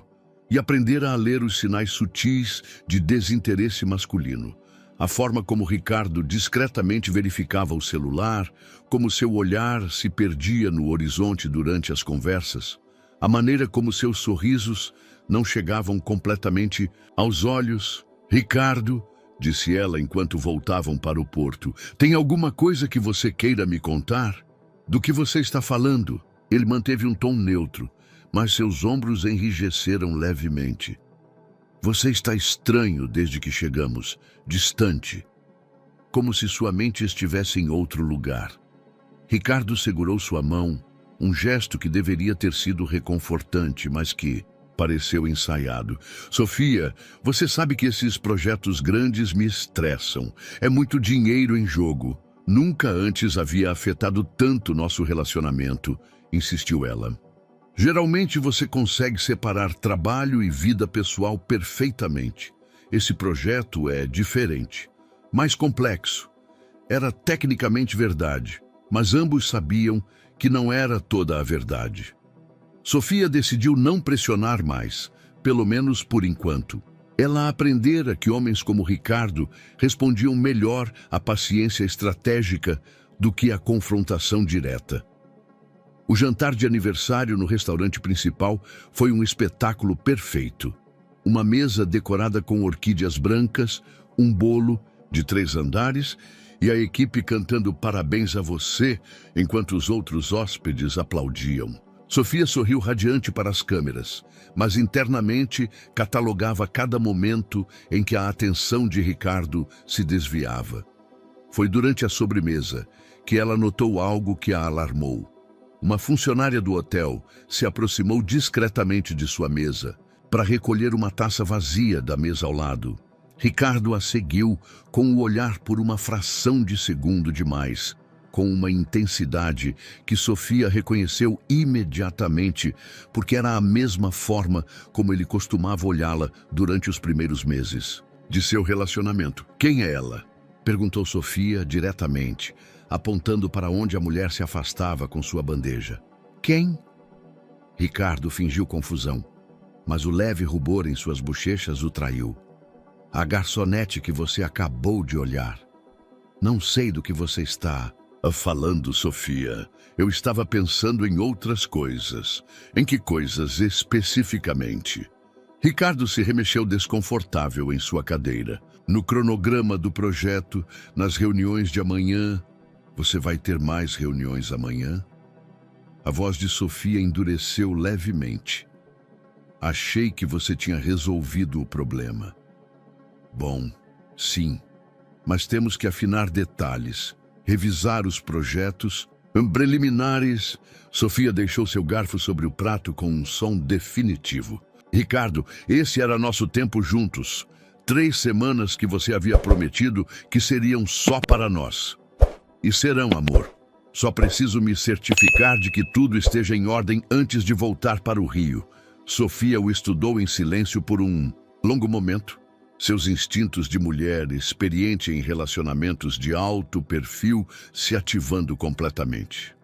e aprendera a ler os sinais sutis de desinteresse masculino. A forma como Ricardo discretamente verificava o celular, como seu olhar se perdia no horizonte durante as conversas, a maneira como seus sorrisos não chegavam completamente aos olhos. Ricardo, disse ela enquanto voltavam para o porto, tem alguma coisa que você queira me contar? Do que você está falando? Ele manteve um tom neutro, mas seus ombros enrijeceram levemente. Você está estranho desde que chegamos, distante, como se sua mente estivesse em outro lugar. Ricardo segurou sua mão, um gesto que deveria ter sido reconfortante, mas que pareceu ensaiado. Sofia, você sabe que esses projetos grandes me estressam. É muito dinheiro em jogo. Nunca antes havia afetado tanto nosso relacionamento, insistiu ela. Geralmente você consegue separar trabalho e vida pessoal perfeitamente. Esse projeto é diferente, mais complexo. Era tecnicamente verdade, mas ambos sabiam que não era toda a verdade. Sofia decidiu não pressionar mais, pelo menos por enquanto. Ela aprendera que homens como Ricardo respondiam melhor à paciência estratégica do que à confrontação direta. O jantar de aniversário no restaurante principal foi um espetáculo perfeito. Uma mesa decorada com orquídeas brancas, um bolo de 3 andares e a equipe cantando parabéns a você enquanto os outros hóspedes aplaudiam. Sofia sorriu radiante para as câmeras, mas internamente catalogava cada momento em que a atenção de Ricardo se desviava. Foi durante a sobremesa que ela notou algo que a alarmou. Uma funcionária do hotel se aproximou discretamente de sua mesa para recolher uma taça vazia da mesa ao lado. Ricardo a seguiu com o olhar por uma fração de segundo demais, com uma intensidade que Sofia reconheceu imediatamente, porque era a mesma forma como ele costumava olhá-la durante os primeiros meses de seu relacionamento. Quem é ela? Perguntou Sofia diretamente, apontando para onde a mulher se afastava com sua bandeja. Quem? Ricardo fingiu confusão, mas o leve rubor em suas bochechas o traiu. A garçonete que você acabou de olhar. Não sei do que você está falando, Sofia. Eu estava pensando em outras coisas. Em que coisas especificamente? Ricardo se remexeu desconfortável em sua cadeira. No cronograma do projeto, nas reuniões de amanhã... Você vai ter mais reuniões amanhã? A voz de Sofia endureceu levemente. Achei que você tinha resolvido o problema. Bom, sim, mas temos que afinar detalhes, revisar os projetos, preliminares. Sofia deixou seu garfo sobre o prato com um som definitivo. Ricardo, esse era nosso tempo juntos. 3 semanas que você havia prometido que seriam só para nós. E serão, amor. Só preciso me certificar de que tudo esteja em ordem antes de voltar para o Rio. Sofia o estudou em silêncio por um longo momento. Seus instintos de mulher, experiente em relacionamentos de alto perfil, se ativando completamente.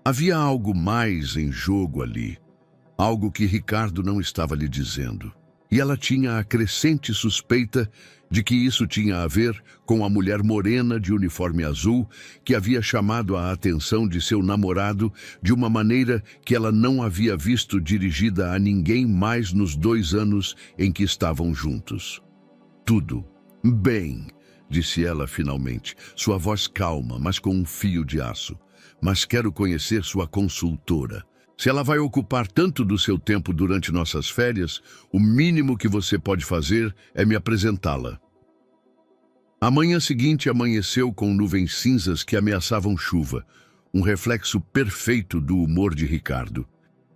Havia algo mais em jogo ali. Algo que Ricardo não estava lhe dizendo. E ela tinha a crescente suspeita de que isso tinha a ver com a mulher morena de uniforme azul que havia chamado a atenção de seu namorado de uma maneira que ela não havia visto dirigida a ninguém mais nos 2 anos em que estavam juntos. Tudo bem, disse ela finalmente, sua voz calma, mas com um fio de aço. Mas quero conhecer sua consultora. Se ela vai ocupar tanto do seu tempo durante nossas férias, o mínimo que você pode fazer é me apresentá-la. A manhã seguinte amanheceu com nuvens cinzas que ameaçavam chuva, um reflexo perfeito do humor de Ricardo.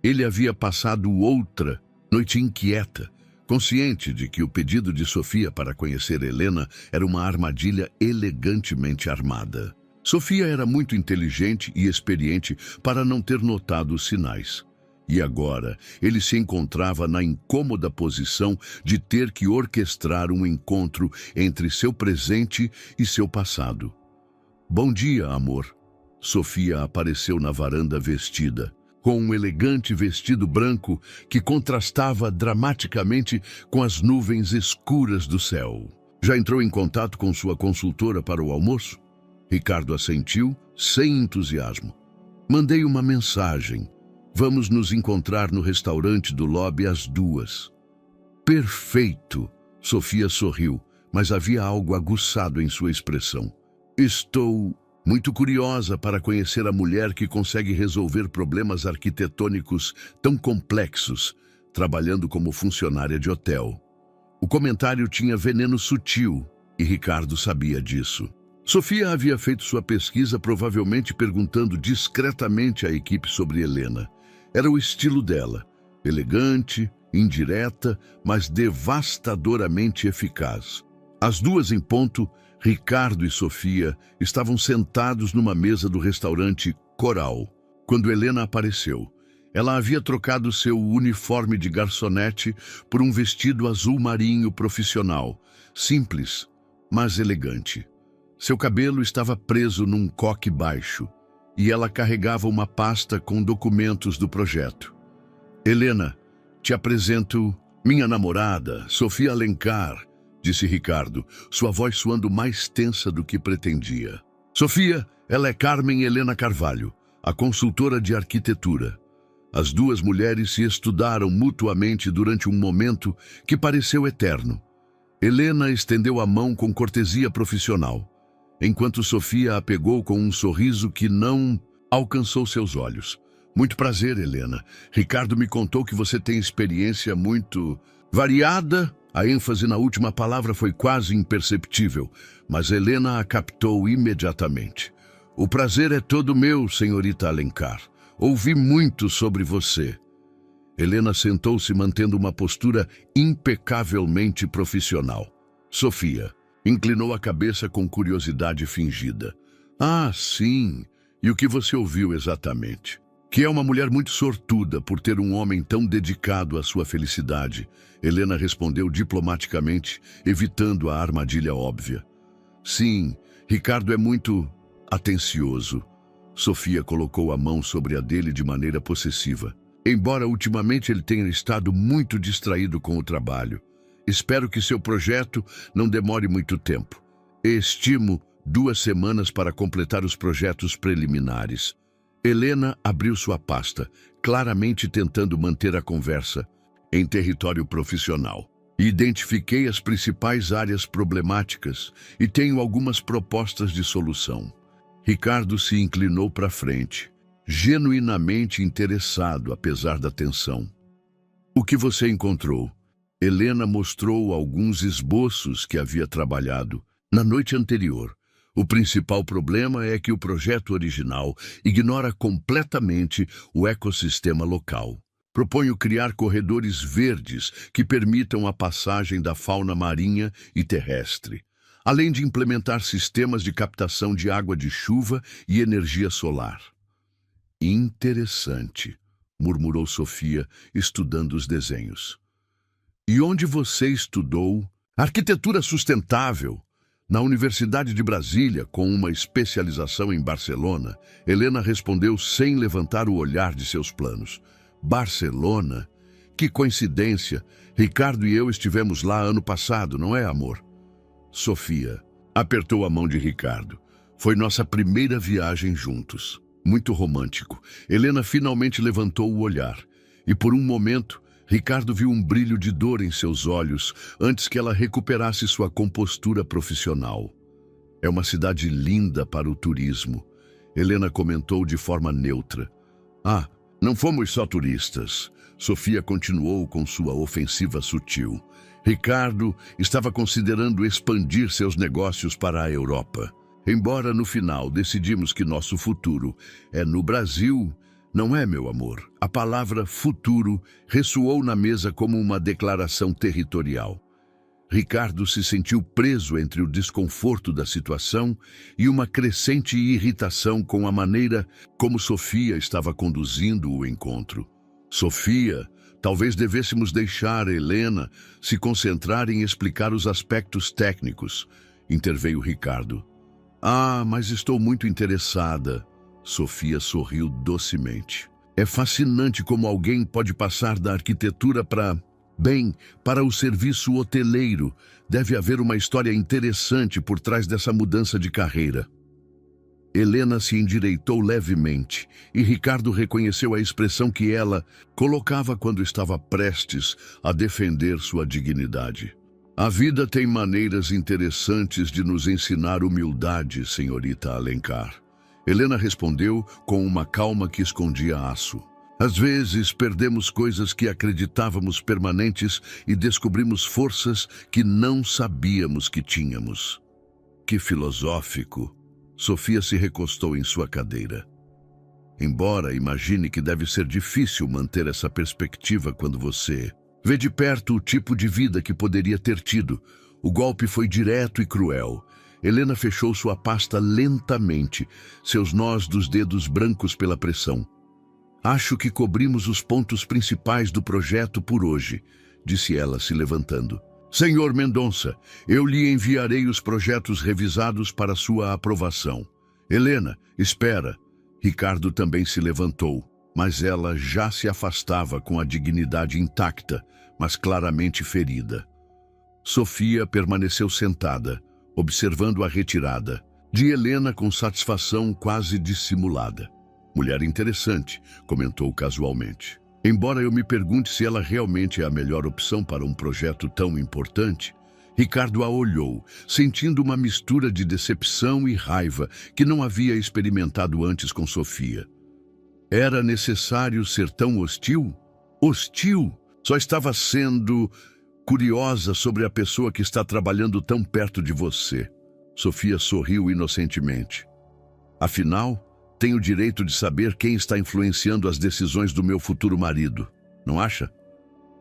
Ele havia passado outra noite inquieta, consciente de que o pedido de Sofia para conhecer Helena era uma armadilha elegantemente armada. Sofia era muito inteligente e experiente para não ter notado os sinais. E agora, ele se encontrava na incômoda posição de ter que orquestrar um encontro entre seu presente e seu passado. Bom dia, amor. Sofia apareceu na varanda vestida, com um elegante vestido branco que contrastava dramaticamente com as nuvens escuras do céu. Já entrou em contato com sua consultora para o almoço? Ricardo assentiu, sem entusiasmo. Mandei uma mensagem. Vamos nos encontrar no restaurante do lobby às 2. Perfeito! Sofia sorriu, mas havia algo aguçado em sua expressão. Estou muito curiosa para conhecer a mulher que consegue resolver problemas arquitetônicos tão complexos, trabalhando como funcionária de hotel. O comentário tinha veneno sutil, e Ricardo sabia disso. Sofia havia feito sua pesquisa provavelmente perguntando discretamente à equipe sobre Helena. Era o estilo dela, elegante, indireta, mas devastadoramente eficaz. Às 2 em ponto, Ricardo e Sofia estavam sentados numa mesa do restaurante Coral, quando Helena apareceu. Ela havia trocado seu uniforme de garçonete por um vestido azul marinho profissional, simples, mas elegante. Seu cabelo estava preso num coque baixo, e ela carregava uma pasta com documentos do projeto. Helena, te apresento minha namorada, Sofia Alencar, disse Ricardo, sua voz soando mais tensa do que pretendia. Sofia, ela é Carmen Helena Carvalho, a consultora de arquitetura. As 2 mulheres se estudaram mutuamente durante um momento que pareceu eterno. Helena estendeu a mão com cortesia profissional, enquanto Sofia a pegou com um sorriso que não alcançou seus olhos. Muito prazer, Helena. Ricardo me contou que você tem experiência muito variada. A ênfase na última palavra foi quase imperceptível, mas Helena a captou imediatamente. O prazer é todo meu, senhorita Alencar. Ouvi muito sobre você. Helena sentou-se mantendo uma postura impecavelmente profissional. Sofia inclinou a cabeça com curiosidade fingida. Ah, sim. E o que você ouviu exatamente? Que é uma mulher muito sortuda por ter um homem tão dedicado à sua felicidade. Helena respondeu diplomaticamente, evitando a armadilha óbvia. Sim, Ricardo é muito atencioso. Sofia colocou a mão sobre a dele de maneira possessiva. Embora ultimamente ele tenha estado muito distraído com o trabalho. Espero que seu projeto não demore muito tempo. Estimo 2 semanas para completar os projetos preliminares. Helena abriu sua pasta, claramente tentando manter a conversa em território profissional. Identifiquei as principais áreas problemáticas e tenho algumas propostas de solução. Ricardo se inclinou para frente, genuinamente interessado, apesar da tensão. O que você encontrou? Helena mostrou alguns esboços que havia trabalhado na noite anterior. O principal problema é que o projeto original ignora completamente o ecossistema local. Proponho criar corredores verdes que permitam a passagem da fauna marinha e terrestre, além de implementar sistemas de captação de água de chuva e energia solar. Interessante, murmurou Sofia, estudando os desenhos. E onde você estudou? Arquitetura sustentável. Na Universidade de Brasília, com uma especialização em Barcelona, Helena respondeu sem levantar o olhar de seus planos. Barcelona? Que coincidência! Ricardo e eu estivemos lá ano passado, não é, amor? Sofia apertou a mão de Ricardo. Foi nossa primeira viagem juntos. Muito romântico. Helena finalmente levantou o olhar. E por um momento, Ricardo viu um brilho de dor em seus olhos antes que ela recuperasse sua compostura profissional. É uma cidade linda para o turismo. Helena comentou de forma neutra. Ah, não fomos só turistas. Sofia continuou com sua ofensiva sutil. Ricardo estava considerando expandir seus negócios para a Europa. Embora no final decidimos que nosso futuro é no Brasil, não é, meu amor? A palavra futuro ressoou na mesa como uma declaração territorial. Ricardo se sentiu preso entre o desconforto da situação e uma crescente irritação com a maneira como Sofia estava conduzindo o encontro. Sofia, talvez devêssemos deixar Helena se concentrar em explicar os aspectos técnicos, interveio Ricardo. Ah, mas estou muito interessada. Sofia sorriu docemente. É fascinante como alguém pode passar da arquitetura para o serviço hoteleiro. Deve haver uma história interessante por trás dessa mudança de carreira. Helena se endireitou levemente e Ricardo reconheceu a expressão que ela colocava quando estava prestes a defender sua dignidade. A vida tem maneiras interessantes de nos ensinar humildade, senhorita Alencar. Helena respondeu com uma calma que escondia aço. Às vezes perdemos coisas que acreditávamos permanentes e descobrimos forças que não sabíamos que tínhamos. Que filosófico! Sofia se recostou em sua cadeira. Embora imagine que deve ser difícil manter essa perspectiva quando você vê de perto o tipo de vida que poderia ter tido. O golpe foi direto e cruel. Helena fechou sua pasta lentamente, seus nós dos dedos brancos pela pressão. Acho que cobrimos os pontos principais do projeto por hoje, disse ela, se levantando. Senhor Mendonça, eu lhe enviarei os projetos revisados para sua aprovação. Helena, espera. Ricardo também se levantou, mas ela já se afastava com a dignidade intacta, mas claramente ferida. Sofia permaneceu sentada, observando a retirada de Helena com satisfação quase dissimulada. Mulher interessante, comentou casualmente. Embora eu me pergunte se ela realmente é a melhor opção para um projeto tão importante, Ricardo a olhou, sentindo uma mistura de decepção e raiva que não havia experimentado antes com Sofia. Era necessário ser tão hostil? Hostil? Só estava sendo curiosa sobre a pessoa que está trabalhando tão perto de você. Sofia sorriu inocentemente. Afinal, tenho o direito de saber quem está influenciando as decisões do meu futuro marido, não acha?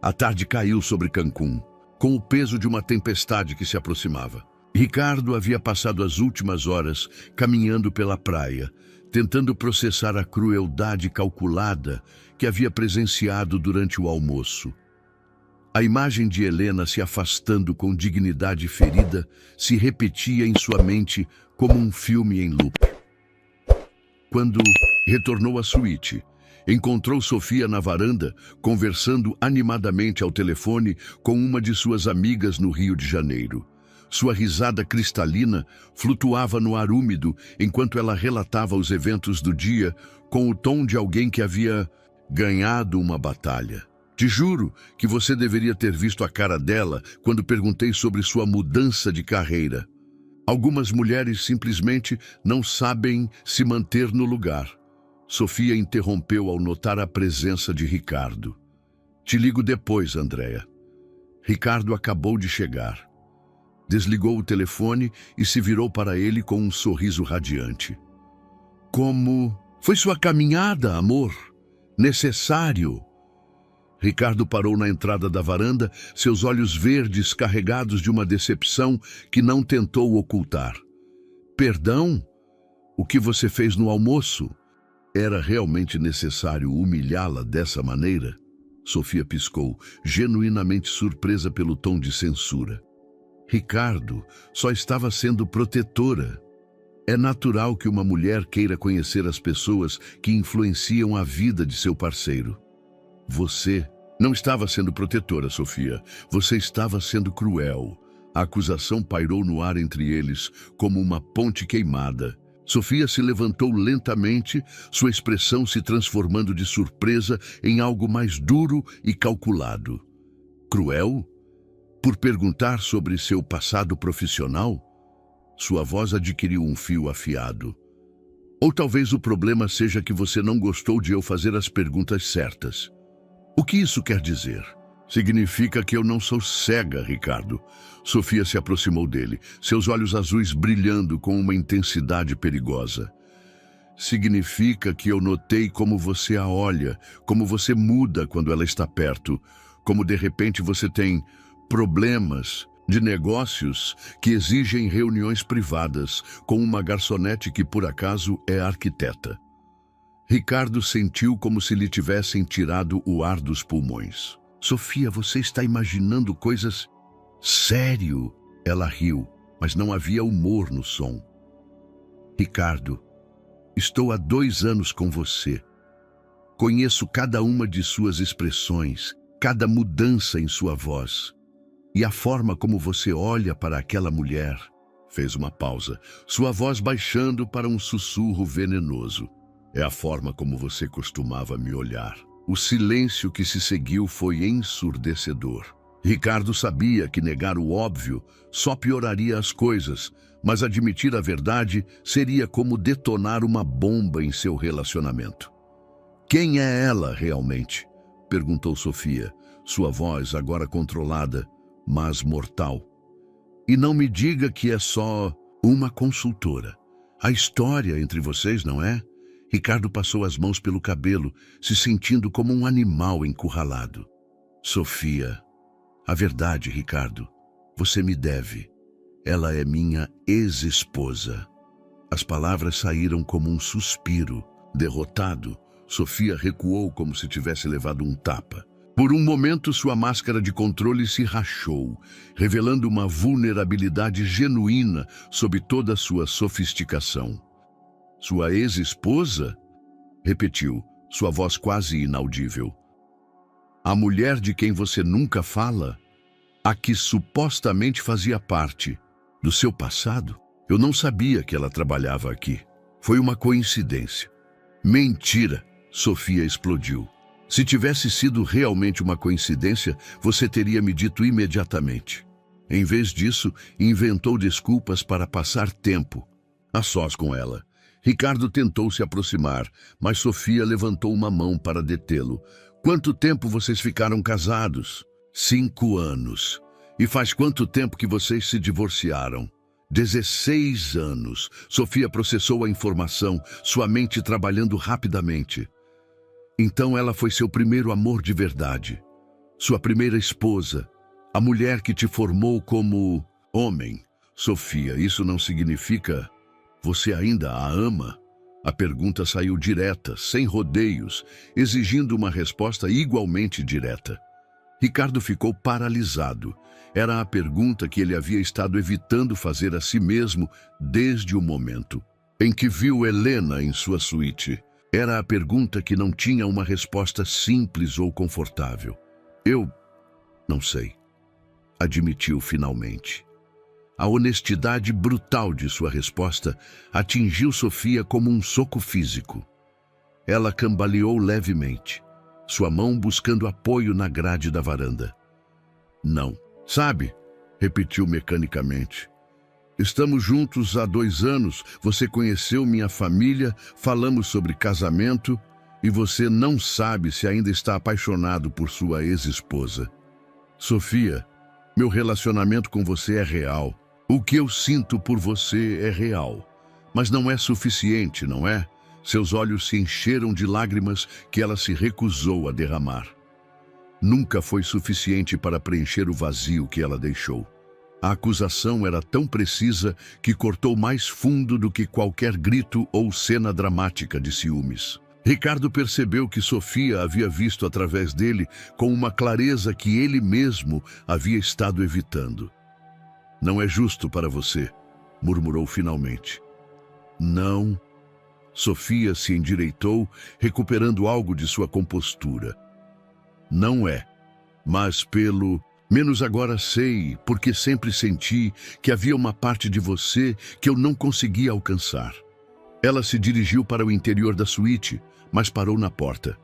A tarde caiu sobre Cancún, com o peso de uma tempestade que se aproximava. Ricardo havia passado as últimas horas caminhando pela praia, tentando processar a crueldade calculada que havia presenciado durante o almoço. A imagem de Helena se afastando com dignidade ferida se repetia em sua mente como um filme em loop. Quando retornou à suíte, encontrou Sofia na varanda, conversando animadamente ao telefone com uma de suas amigas no Rio de Janeiro. Sua risada cristalina flutuava no ar úmido enquanto ela relatava os eventos do dia com o tom de alguém que havia ganhado uma batalha. Te juro que você deveria ter visto a cara dela quando perguntei sobre sua mudança de carreira. Algumas mulheres simplesmente não sabem se manter no lugar. Sofia interrompeu ao notar a presença de Ricardo. Te ligo depois, Andréa. Ricardo acabou de chegar. Desligou o telefone e se virou para ele com um sorriso radiante. Como foi sua caminhada, amor? Necessário. Ricardo parou na entrada da varanda, seus olhos verdes carregados de uma decepção que não tentou ocultar. Perdão? O que você fez no almoço? Era realmente necessário humilhá-la dessa maneira? Sofia piscou, genuinamente surpresa pelo tom de censura. Ricardo só estava sendo protetora. É natural que uma mulher queira conhecer as pessoas que influenciam a vida de seu parceiro. Você não estava sendo protetora, Sofia. Você estava sendo cruel. A acusação pairou no ar entre eles, como uma ponte queimada. Sofia se levantou lentamente, sua expressão se transformando de surpresa em algo mais duro e calculado. Cruel? Por perguntar sobre seu passado profissional? Sua voz adquiriu um fio afiado. Ou talvez o problema seja que você não gostou de eu fazer as perguntas certas. O que isso quer dizer? Significa que eu não sou cega, Ricardo. Sofia se aproximou dele, seus olhos azuis brilhando com uma intensidade perigosa. Significa que eu notei como você a olha, como você muda quando ela está perto, como de repente você tem problemas de negócios que exigem reuniões privadas com uma garçonete que por acaso é arquiteta. Ricardo sentiu como se lhe tivessem tirado o ar dos pulmões. Sofia, você está imaginando coisas... Sério? Ela riu, mas não havia humor no som. Ricardo, estou há 2 anos com você. Conheço cada uma de suas expressões, cada mudança em sua voz. E a forma como você olha para aquela mulher. Fez uma pausa, sua voz baixando para um sussurro venenoso. É a forma como você costumava me olhar. O silêncio que se seguiu foi ensurdecedor. Ricardo sabia que negar o óbvio só pioraria as coisas, mas admitir a verdade seria como detonar uma bomba em seu relacionamento. Quem é ela realmente? Perguntou Sofia, sua voz agora controlada, mas mortal. E não me diga que é só uma consultora. A história entre vocês, não é? Ricardo passou as mãos pelo cabelo, se sentindo como um animal encurralado. Sofia, a verdade, Ricardo, você me deve. Ela é minha ex-esposa. As palavras saíram como um suspiro. Derrotado, Sofia recuou como se tivesse levado um tapa. Por um momento, sua máscara de controle se rachou, revelando uma vulnerabilidade genuína sob toda a sua sofisticação. Sua ex-esposa? Repetiu, sua voz quase inaudível. A mulher de quem você nunca fala? A que supostamente fazia parte do seu passado? Eu não sabia que ela trabalhava aqui. Foi uma coincidência. Mentira! Sofia explodiu. Se tivesse sido realmente uma coincidência, você teria me dito imediatamente. Em vez disso, inventou desculpas para passar tempo, a sós com ela. Ricardo tentou se aproximar, mas Sofia levantou uma mão para detê-lo. Quanto tempo vocês ficaram casados? 5 anos. E faz quanto tempo que vocês se divorciaram? 16 anos. Sofia processou a informação, sua mente trabalhando rapidamente. Então ela foi seu primeiro amor de verdade. Sua primeira esposa. A mulher que te formou como homem. Sofia, isso não significa... Você ainda a ama? A pergunta saiu direta, sem rodeios, exigindo uma resposta igualmente direta. Ricardo ficou paralisado. Era a pergunta que ele havia estado evitando fazer a si mesmo desde o momento em que viu Helena em sua suíte. Era a pergunta que não tinha uma resposta simples ou confortável. Eu não sei, admitiu finalmente. A honestidade brutal de sua resposta atingiu Sofia como um soco físico. Ela cambaleou levemente, sua mão buscando apoio na grade da varanda. Não, sabe? Repetiu mecanicamente. Estamos juntos há 2 anos, você conheceu minha família, falamos sobre casamento e você não sabe se ainda está apaixonado por sua ex-esposa. Sofia, meu relacionamento com você é real. O que eu sinto por você é real, mas não é suficiente, não é? Seus olhos se encheram de lágrimas que ela se recusou a derramar. Nunca foi suficiente para preencher o vazio que ela deixou. A acusação era tão precisa que cortou mais fundo do que qualquer grito ou cena dramática de ciúmes. Ricardo percebeu que Sofia havia visto através dele com uma clareza que ele mesmo havia estado evitando. Não é justo para você, murmurou finalmente. Não. Sofia se endireitou, recuperando algo de sua compostura. Não é, mas menos agora sei, porque sempre senti que havia uma parte de você que eu não conseguia alcançar. Ela se dirigiu para o interior da suíte, mas parou na porta.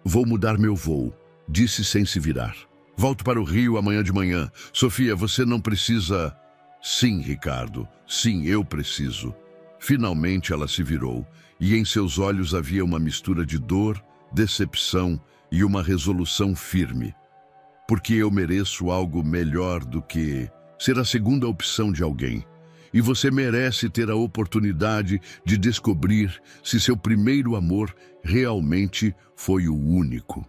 Vou mudar meu voo, disse sem se virar. Volto para o Rio amanhã de manhã. Sofia, você não precisa... Sim, Ricardo, sim, eu preciso. Finalmente ela se virou, e em seus olhos havia uma mistura de dor, decepção e uma resolução firme. Porque eu mereço algo melhor do que ser a segunda opção de alguém. E você merece ter a oportunidade de descobrir se seu primeiro amor realmente foi o único.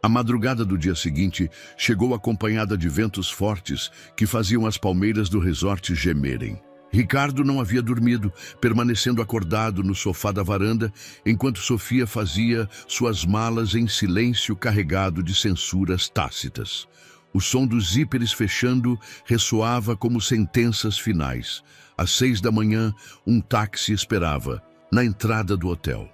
A madrugada do dia seguinte chegou acompanhada de ventos fortes que faziam as palmeiras do resort gemerem. Ricardo não havia dormido, permanecendo acordado no sofá da varanda, enquanto Sofia fazia suas malas em silêncio carregado de censuras tácitas. O som dos zíperes fechando ressoava como sentenças finais. Às 6 da manhã, um táxi esperava, na entrada do hotel.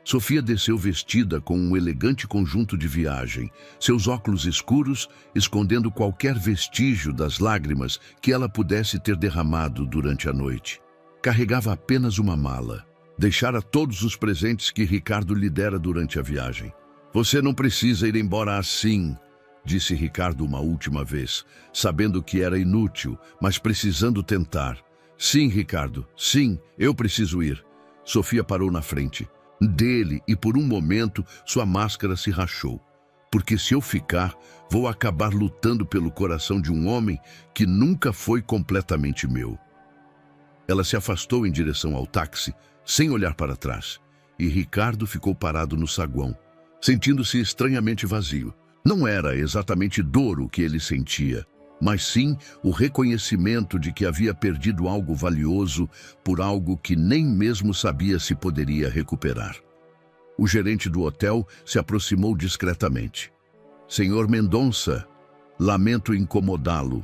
Sofia desceu vestida com um elegante conjunto de viagem, seus óculos escuros escondendo qualquer vestígio das lágrimas que ela pudesse ter derramado durante a noite. Carregava apenas uma mala. Deixara todos os presentes que Ricardo lhe dera durante a viagem. Você não precisa ir embora assim, disse Ricardo uma última vez, sabendo que era inútil, mas precisando tentar. Sim, Ricardo, sim, eu preciso ir. Sofia parou na frente dele e por um momento sua máscara se rachou. Porque se eu ficar, vou acabar lutando pelo coração de um homem que nunca foi completamente meu. Ela se afastou em direção ao táxi, sem olhar para trás, e Ricardo ficou parado no saguão, sentindo-se estranhamente vazio. Não era exatamente dor o que ele sentia, mas sim o reconhecimento de que havia perdido algo valioso por algo que nem mesmo sabia se poderia recuperar. O gerente do hotel se aproximou discretamente. Senhor Mendonça, lamento incomodá-lo,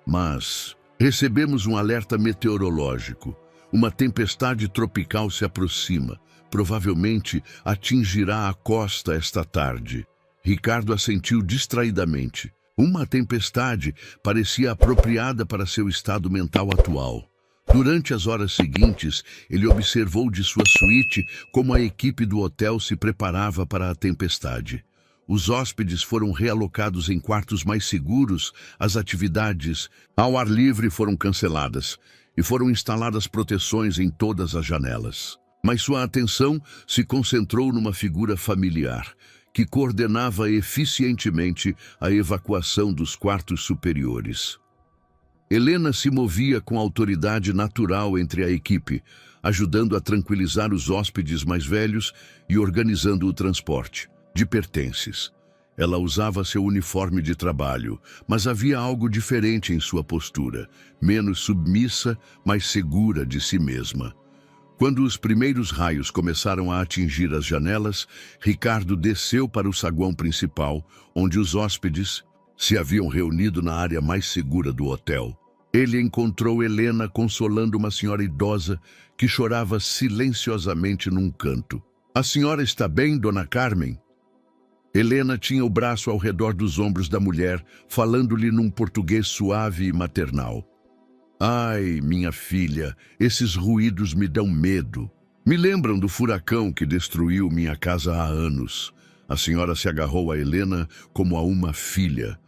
mas recebemos um alerta meteorológico. Uma tempestade tropical se aproxima. Provavelmente atingirá a costa esta tarde. Ricardo assentiu distraidamente. Uma tempestade parecia apropriada para seu estado mental atual. Durante as horas seguintes, ele observou de sua suíte como a equipe do hotel se preparava para a tempestade. Os hóspedes foram realocados em quartos mais seguros, as atividades ao ar livre foram canceladas e foram instaladas proteções em todas as janelas. Mas sua atenção se concentrou numa figura familiar, que coordenava eficientemente a evacuação dos quartos superiores. Helena se movia com autoridade natural entre a equipe, ajudando a tranquilizar os hóspedes mais velhos e organizando o transporte de pertences. Ela usava seu uniforme de trabalho, mas havia algo diferente em sua postura, menos submissa, mas segura de si mesma. Quando os primeiros raios começaram a atingir as janelas, Ricardo desceu para o saguão principal, onde os hóspedes se haviam reunido na área mais segura do hotel. Ele encontrou Helena consolando uma senhora idosa que chorava silenciosamente num canto. "A senhora está bem, Dona Carmen?" Helena tinha o braço ao redor dos ombros da mulher, falando-lhe num português suave e maternal. "Ai, minha filha, esses ruídos me dão medo. Me lembram do furacão que destruiu minha casa há anos." A senhora se agarrou a Helena como a uma filha.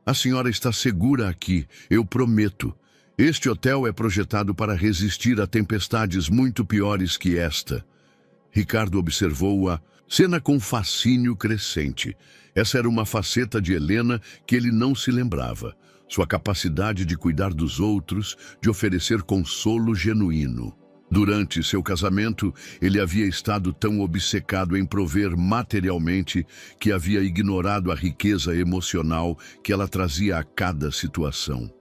"A senhora está segura aqui, eu prometo. Este hotel é projetado para resistir a tempestades muito piores que esta." Ricardo observou a cena com fascínio crescente. Essa era uma faceta de Helena que ele não se lembrava. Sua capacidade de cuidar dos outros, de oferecer consolo genuíno. Durante seu casamento, ele havia estado tão obcecado em prover materialmente que havia ignorado a riqueza emocional que ela trazia a cada situação.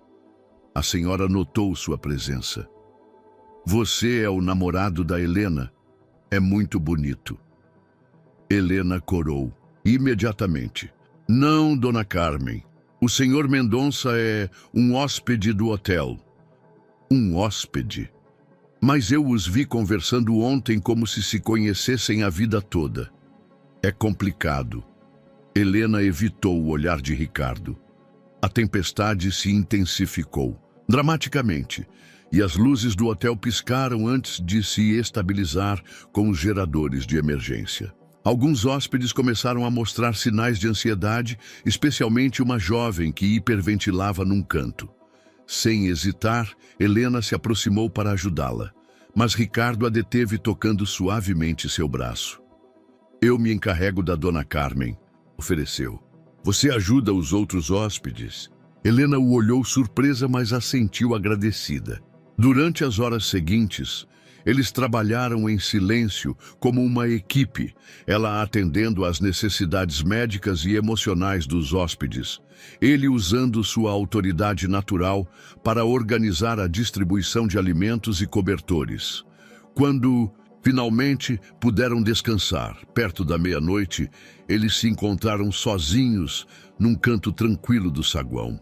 A senhora notou sua presença. "Você é o namorado da Helena? É muito bonito." Helena corou imediatamente. "Não, Dona Carmen. O senhor Mendonça é um hóspede do hotel." "Um hóspede? Mas eu os vi conversando ontem como se conhecessem a vida toda." "É complicado." Helena evitou o olhar de Ricardo. A tempestade se intensificou, dramaticamente, e as luzes do hotel piscaram antes de se estabilizar com os geradores de emergência. Alguns hóspedes começaram a mostrar sinais de ansiedade, especialmente uma jovem que hiperventilava num canto. Sem hesitar, Helena se aproximou para ajudá-la, mas Ricardo a deteve tocando suavemente seu braço. "Eu me encarrego da Dona Carmen", ofereceu. "Você ajuda os outros hóspedes?" Helena o olhou surpresa, mas assentiu agradecida. Durante as horas seguintes, eles trabalharam em silêncio como uma equipe, ela atendendo às necessidades médicas e emocionais dos hóspedes, ele usando sua autoridade natural para organizar a distribuição de alimentos e cobertores. Quando, finalmente, puderam descansar, perto da meia-noite, eles se encontraram sozinhos num canto tranquilo do saguão.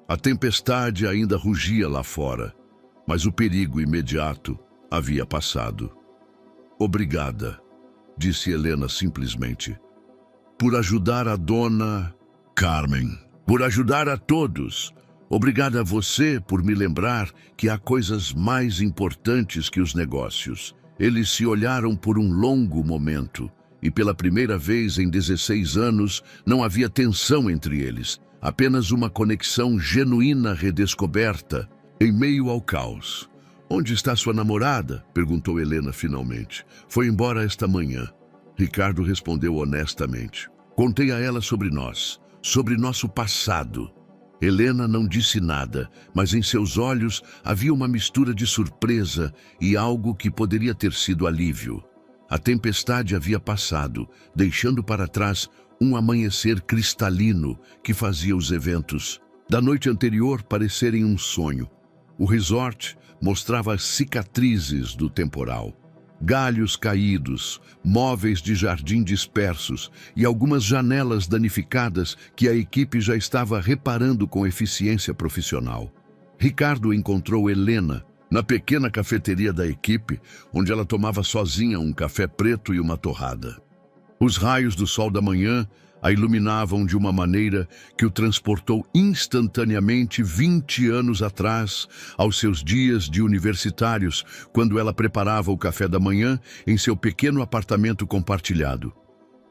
A tempestade ainda rugia lá fora, mas o perigo imediato havia passado. "Obrigada", disse Helena simplesmente, "por ajudar a Dona Carmen, por ajudar a todos. Obrigada a você por me lembrar que há coisas mais importantes que os negócios." Eles se olharam por um longo momento, e pela primeira vez em 16 anos não havia tensão entre eles, apenas uma conexão genuína redescoberta em meio ao caos. "Onde está sua namorada?" perguntou Helena finalmente. "Foi embora esta manhã." Ricardo respondeu honestamente. "Contei a ela sobre nós, sobre nosso passado." Helena não disse nada, mas em seus olhos havia uma mistura de surpresa e algo que poderia ter sido alívio. A tempestade havia passado, deixando para trás um amanhecer cristalino que fazia os eventos da noite anterior parecerem um sonho. O resort mostrava as cicatrizes do temporal. Galhos caídos, móveis de jardim dispersos e algumas janelas danificadas que a equipe já estava reparando com eficiência profissional. Ricardo encontrou Helena na pequena cafeteria da equipe, onde ela tomava sozinha um café preto e uma torrada. Os raios do sol da manhã a iluminavam de uma maneira que o transportou instantaneamente 20 anos atrás, aos seus dias de universitários, quando ela preparava o café da manhã em seu pequeno apartamento compartilhado.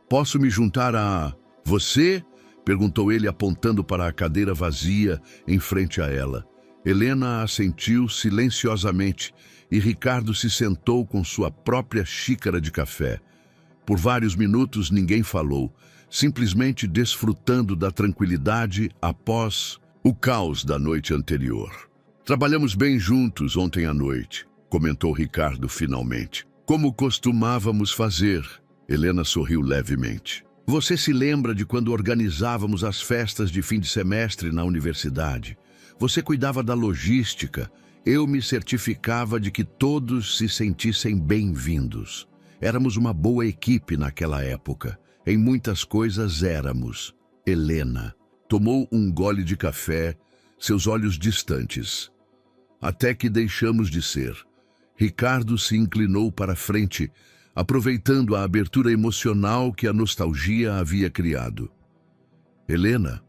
"Posso me juntar a você?" perguntou ele, apontando para a cadeira vazia em frente a ela. Helena assentiu silenciosamente e Ricardo se sentou com sua própria xícara de café. Por vários minutos ninguém falou, simplesmente desfrutando da tranquilidade após o caos da noite anterior. "Trabalhamos bem juntos ontem à noite", comentou Ricardo finalmente. "Como costumávamos fazer." Helena sorriu levemente. Você se lembra de quando organizávamos as festas de fim de semestre na universidade? Você cuidava da logística. Eu me certificava de que todos se sentissem bem-vindos. Éramos uma boa equipe naquela época. Em muitas coisas éramos. Helena tomou um gole de café, seus olhos distantes. Até que deixamos de ser. Ricardo se inclinou para a frente, aproveitando a abertura emocional que a nostalgia havia criado. Helena,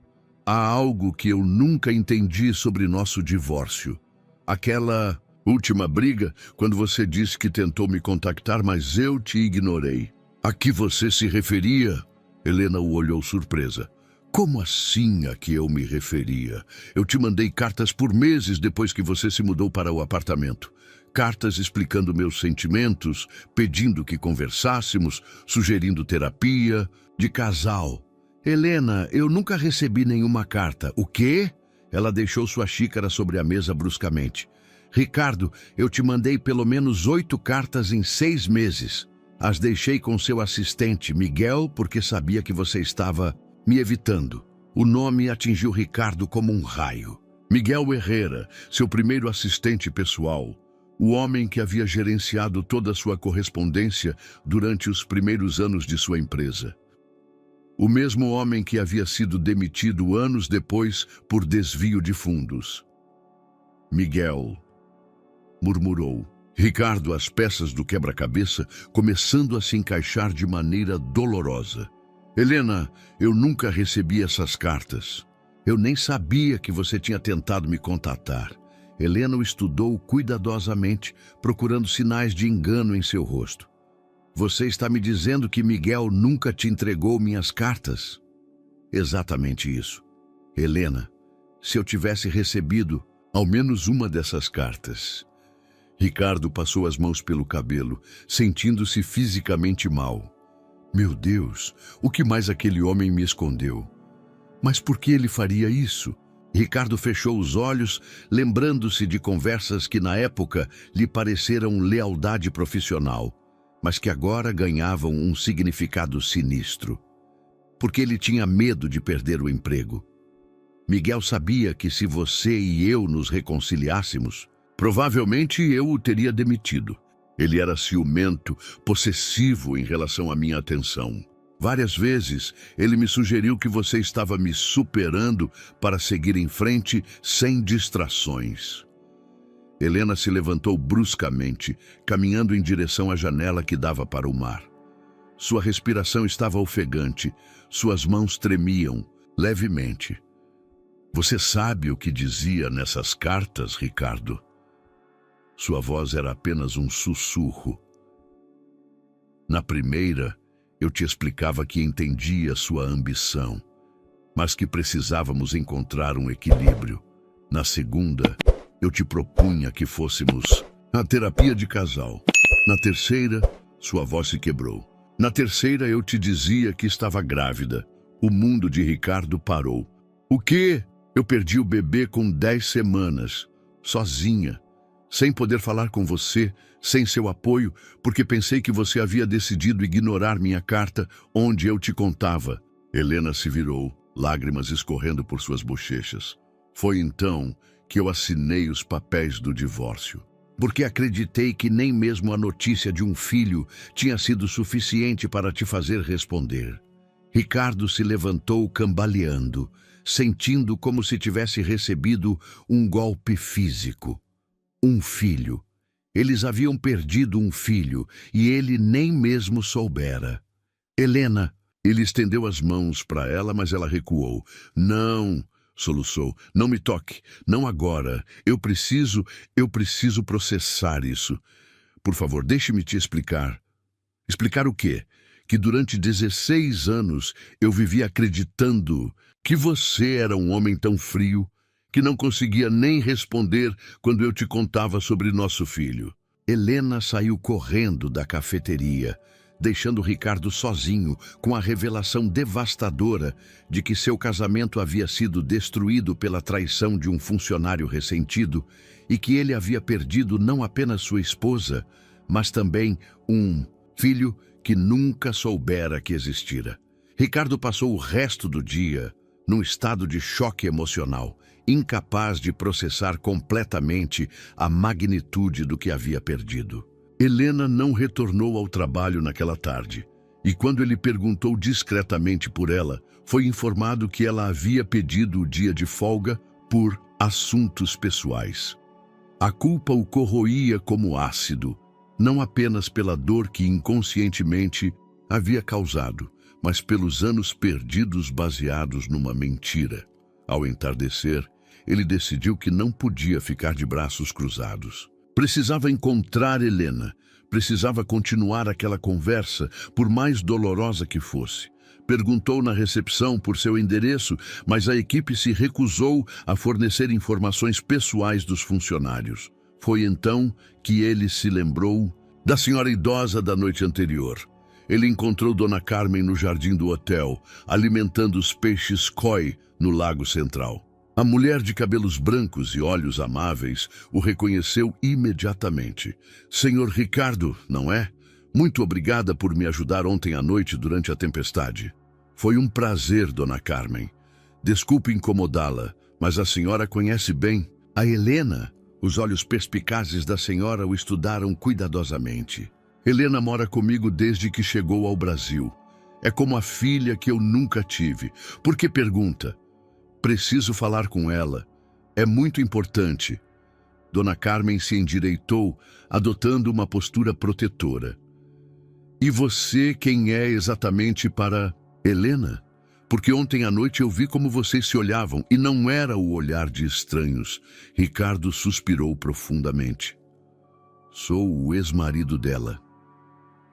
há algo que eu nunca entendi sobre nosso divórcio. Aquela última briga, quando você disse que tentou me contactar, mas eu te ignorei. A que você se referia? Helena o olhou surpresa. Como assim a que eu me referia? Eu te mandei cartas por meses depois que você se mudou para o apartamento. Cartas explicando meus sentimentos, pedindo que conversássemos, sugerindo terapia, de casal. Helena, eu nunca recebi nenhuma carta. O quê? Ela deixou sua xícara sobre a mesa bruscamente. Ricardo, eu te mandei pelo menos 8 cartas em 6 meses. As deixei com seu assistente, Miguel, porque sabia que você estava me evitando. O nome atingiu Ricardo como um raio. Miguel Herrera, seu primeiro assistente pessoal. O homem que havia gerenciado toda a sua correspondência durante os primeiros anos de sua empresa. O mesmo homem que havia sido demitido anos depois por desvio de fundos. Miguel, murmurou. Ricardo, as peças do quebra-cabeça começando a se encaixar de maneira dolorosa. Helena, eu nunca recebi essas cartas. Eu nem sabia que você tinha tentado me contatar. Helena o estudou cuidadosamente, procurando sinais de engano em seu rosto. Você está me dizendo que Miguel nunca te entregou minhas cartas? Exatamente isso. Helena, se eu tivesse recebido ao menos uma dessas cartas. Ricardo passou as mãos pelo cabelo, sentindo-se fisicamente mal. Meu Deus, o que mais aquele homem me escondeu? Mas por que ele faria isso? Ricardo fechou os olhos, lembrando-se de conversas que na época lhe pareceram lealdade profissional, mas que agora ganhavam um significado sinistro. Porque ele tinha medo de perder o emprego. Miguel sabia que se você e eu nos reconciliássemos, provavelmente eu o teria demitido. Ele era ciumento, possessivo em relação à minha atenção. Várias vezes ele me sugeriu que você estava me superando para seguir em frente sem distrações. Helena se levantou bruscamente, caminhando em direção à janela que dava para o mar. Sua respiração estava ofegante, suas mãos tremiam, levemente. Você sabe o que dizia nessas cartas, Ricardo? Sua voz era apenas um sussurro. Na primeira, eu te explicava que entendia sua ambição, mas que precisávamos encontrar um equilíbrio. Na segunda, eu te propunha que fôssemos a terapia de casal. Na terceira, sua voz se quebrou. Na terceira, eu te dizia que estava grávida. O mundo de Ricardo parou. O quê? Eu perdi o bebê com 10 semanas, sozinha, sem poder falar com você, sem seu apoio, porque pensei que você havia decidido ignorar minha carta onde eu te contava. Helena se virou, lágrimas escorrendo por suas bochechas. Foi então que eu assinei os papéis do divórcio, porque acreditei que nem mesmo a notícia de um filho tinha sido suficiente para te fazer responder. Ricardo se levantou cambaleando, sentindo como se tivesse recebido um golpe físico. Um filho. Eles haviam perdido um filho e ele nem mesmo soubera. Helena, ele estendeu as mãos para ela, mas ela recuou. Não, soluçou. Não me toque. Não agora. Eu preciso processar isso. Por favor, deixe-me te explicar. Explicar o quê? Que durante 16 anos eu vivi acreditando que você era um homem tão frio que não conseguia nem responder quando eu te contava sobre nosso filho. Helena saiu correndo da cafeteria, deixando Ricardo sozinho com a revelação devastadora de que seu casamento havia sido destruído pela traição de um funcionário ressentido e que ele havia perdido não apenas sua esposa, mas também um filho que nunca soubera que existira. Ricardo passou o resto do dia num estado de choque emocional, incapaz de processar completamente a magnitude do que havia perdido. Helena não retornou ao trabalho naquela tarde, e quando ele perguntou discretamente por ela, foi informado que ela havia pedido o dia de folga por assuntos pessoais. A culpa o corroía como ácido, não apenas pela dor que inconscientemente havia causado, mas pelos anos perdidos baseados numa mentira. Ao entardecer, ele decidiu que não podia ficar de braços cruzados. Precisava encontrar Helena, precisava continuar aquela conversa, por mais dolorosa que fosse. Perguntou na recepção por seu endereço, mas a equipe se recusou a fornecer informações pessoais dos funcionários. Foi então que ele se lembrou da senhora idosa da noite anterior. Ele encontrou Dona Carmen no jardim do hotel, alimentando os peixes koi no lago central. A mulher de cabelos brancos e olhos amáveis o reconheceu imediatamente. Senhor Ricardo, não é? Muito obrigada por me ajudar ontem à noite durante a tempestade. Foi um prazer, Dona Carmen. Desculpe incomodá-la, mas a senhora conhece bem a Helena. Os olhos perspicazes da senhora o estudaram cuidadosamente. Helena mora comigo desde que chegou ao Brasil. É como a filha que eu nunca tive. Por que pergunta? Preciso falar com ela. É muito importante. Dona Carmen se endireitou, adotando uma postura protetora. E você quem é exatamente para Helena? Porque ontem à noite eu vi como vocês se olhavam e não era o olhar de estranhos. Ricardo suspirou profundamente. Sou o ex-marido dela.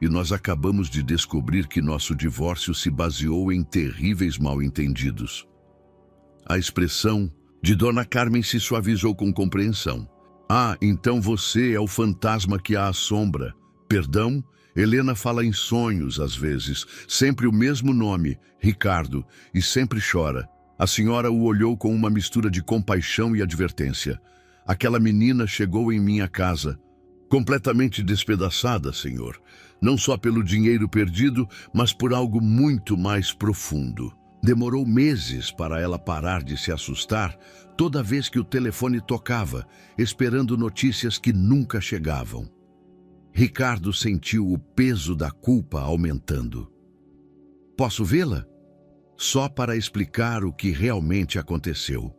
E nós acabamos de descobrir que nosso divórcio se baseou em terríveis mal-entendidos. A expressão de Dona Carmen se suavizou com compreensão. Ah, então você é o fantasma que a assombra. Perdão? Helena fala em sonhos, às vezes. Sempre o mesmo nome, Ricardo, e sempre chora. A senhora o olhou com uma mistura de compaixão e advertência. Aquela menina chegou em minha casa, completamente despedaçada, senhor. Não só pelo dinheiro perdido, mas por algo muito mais profundo. Demorou meses para ela parar de se assustar toda vez que o telefone tocava, esperando notícias que nunca chegavam. Ricardo sentiu o peso da culpa aumentando. Posso vê-la? Só para explicar o que realmente aconteceu.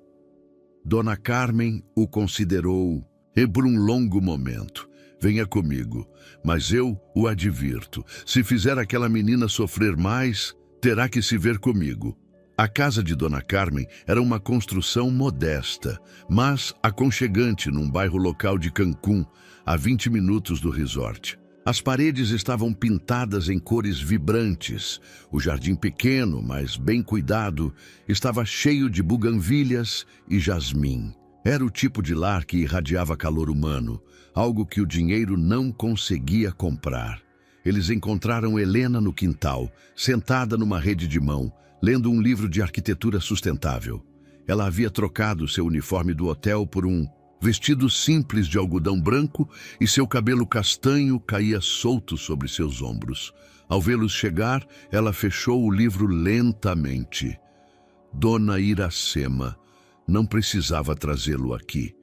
Dona Carmen o considerou por um longo momento. Venha comigo, mas eu o advirto. Se fizer aquela menina sofrer mais, terá que se ver comigo. A casa de Dona Carmen era uma construção modesta, mas aconchegante num bairro local de Cancún, a 20 minutos do resort. As paredes estavam pintadas em cores vibrantes. O jardim pequeno, mas bem cuidado, estava cheio de buganvílias e jasmim. Era o tipo de lar que irradiava calor humano, algo que o dinheiro não conseguia comprar. Eles encontraram Helena no quintal, sentada numa rede de mão, lendo um livro de arquitetura sustentável. Ela havia trocado seu uniforme do hotel por um vestido simples de algodão branco e seu cabelo castanho caía solto sobre seus ombros. Ao vê-los chegar, ela fechou o livro lentamente. Dona Iracema, não precisava trazê-lo aqui.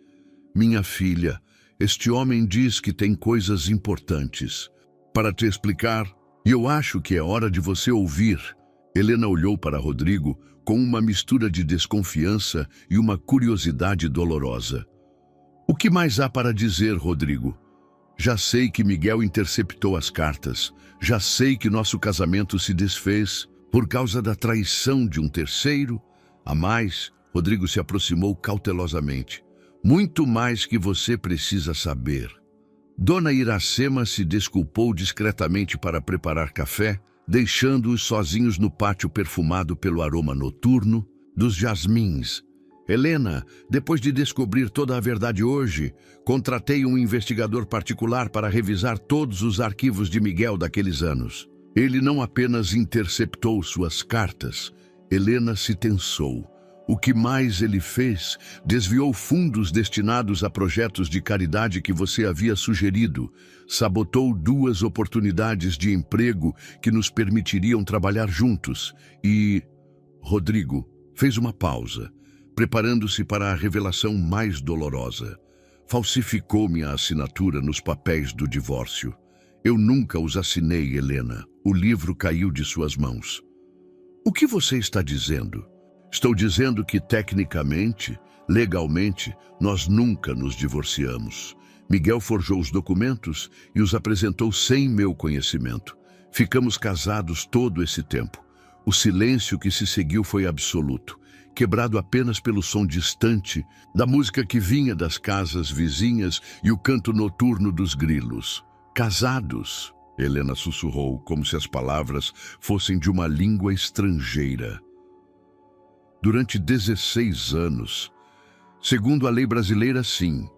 Minha filha, este homem diz que tem coisas importantes para te explicar, e eu acho que é hora de você ouvir. Helena olhou para Rodrigo com uma mistura de desconfiança e uma curiosidade dolorosa. O que mais há para dizer, Rodrigo? Já sei que Miguel interceptou as cartas. Já sei que nosso casamento se desfez por causa da traição de um terceiro. A mais, Rodrigo se aproximou cautelosamente. Muito mais que você precisa saber. Dona Iracema se desculpou discretamente para preparar café, deixando-os sozinhos no pátio perfumado pelo aroma noturno dos jasmins. Helena, depois de descobrir toda a verdade hoje, contratei um investigador particular para revisar todos os arquivos de Miguel daqueles anos. Ele não apenas interceptou suas cartas. Helena se tensou. O que mais ele fez? Desviou fundos destinados a projetos de caridade que você havia sugerido. Sabotou 2 oportunidades de emprego que nos permitiriam trabalhar juntos. E Rodrigo fez uma pausa, preparando-se para a revelação mais dolorosa. Falsificou minha assinatura nos papéis do divórcio. Eu nunca os assinei, Helena. O livro caiu de suas mãos. O que você está dizendo? Estou dizendo que, tecnicamente, legalmente, nós nunca nos divorciamos. Miguel forjou os documentos e os apresentou sem meu conhecimento. Ficamos casados todo esse tempo. O silêncio que se seguiu foi absoluto, quebrado apenas pelo som distante da música que vinha das casas vizinhas e o canto noturno dos grilos. Casados, Helena sussurrou, como se as palavras fossem de uma língua estrangeira. Durante 16 anos, segundo a lei brasileira, sim.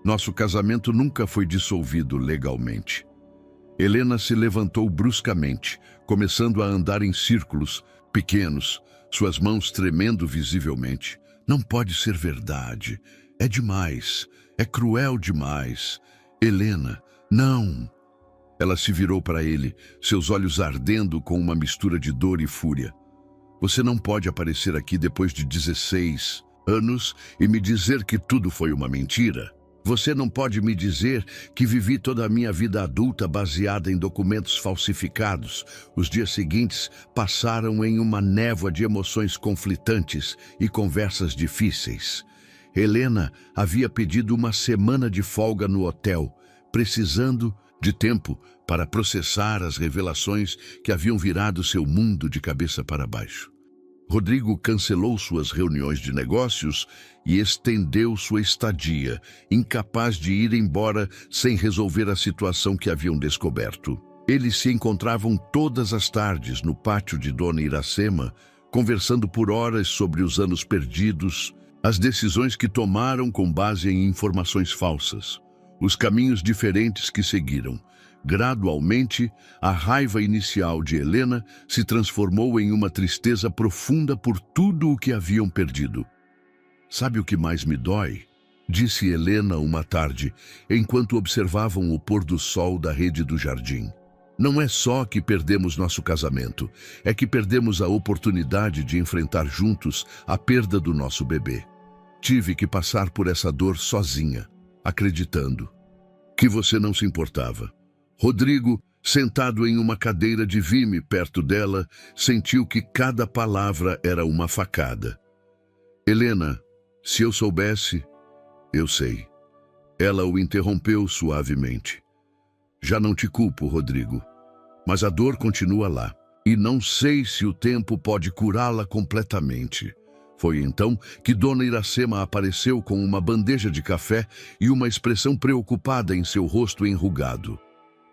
Nosso casamento nunca foi dissolvido legalmente. Helena se levantou bruscamente, começando a andar em círculos pequenos, suas mãos tremendo visivelmente. Não pode ser verdade. É demais. É cruel demais. Helena, não. Ela se virou para ele, seus olhos ardendo com uma mistura de dor e fúria. Você não pode aparecer aqui depois de 16 anos e me dizer que tudo foi uma mentira. Você não pode me dizer que vivi toda a minha vida adulta baseada em documentos falsificados. Os dias seguintes passaram em uma névoa de emoções conflitantes e conversas difíceis. Helena havia pedido uma semana de folga no hotel, precisando de tempo para processar as revelações que haviam virado seu mundo de cabeça para baixo. Rodrigo cancelou suas reuniões de negócios e estendeu sua estadia, incapaz de ir embora sem resolver a situação que haviam descoberto. Eles se encontravam todas as tardes no pátio de Dona Iracema, conversando por horas sobre os anos perdidos, as decisões que tomaram com base em informações falsas, os caminhos diferentes que seguiram. Gradualmente, a raiva inicial de Helena se transformou em uma tristeza profunda por tudo o que haviam perdido. Sabe o que mais me dói? Disse Helena uma tarde, enquanto observavam o pôr do sol da rede do jardim. Não é só que perdemos nosso casamento, é que perdemos a oportunidade de enfrentar juntos a perda do nosso bebê. Tive que passar por essa dor sozinha, acreditando que você não se importava. Rodrigo, sentado em uma cadeira de vime perto dela, sentiu que cada palavra era uma facada. Helena, se eu soubesse, eu sei. Ela o interrompeu suavemente. Já não te culpo, Rodrigo, mas a dor continua lá, e não sei se o tempo pode curá-la completamente. Foi então que Dona Iracema apareceu com uma bandeja de café e uma expressão preocupada em seu rosto enrugado.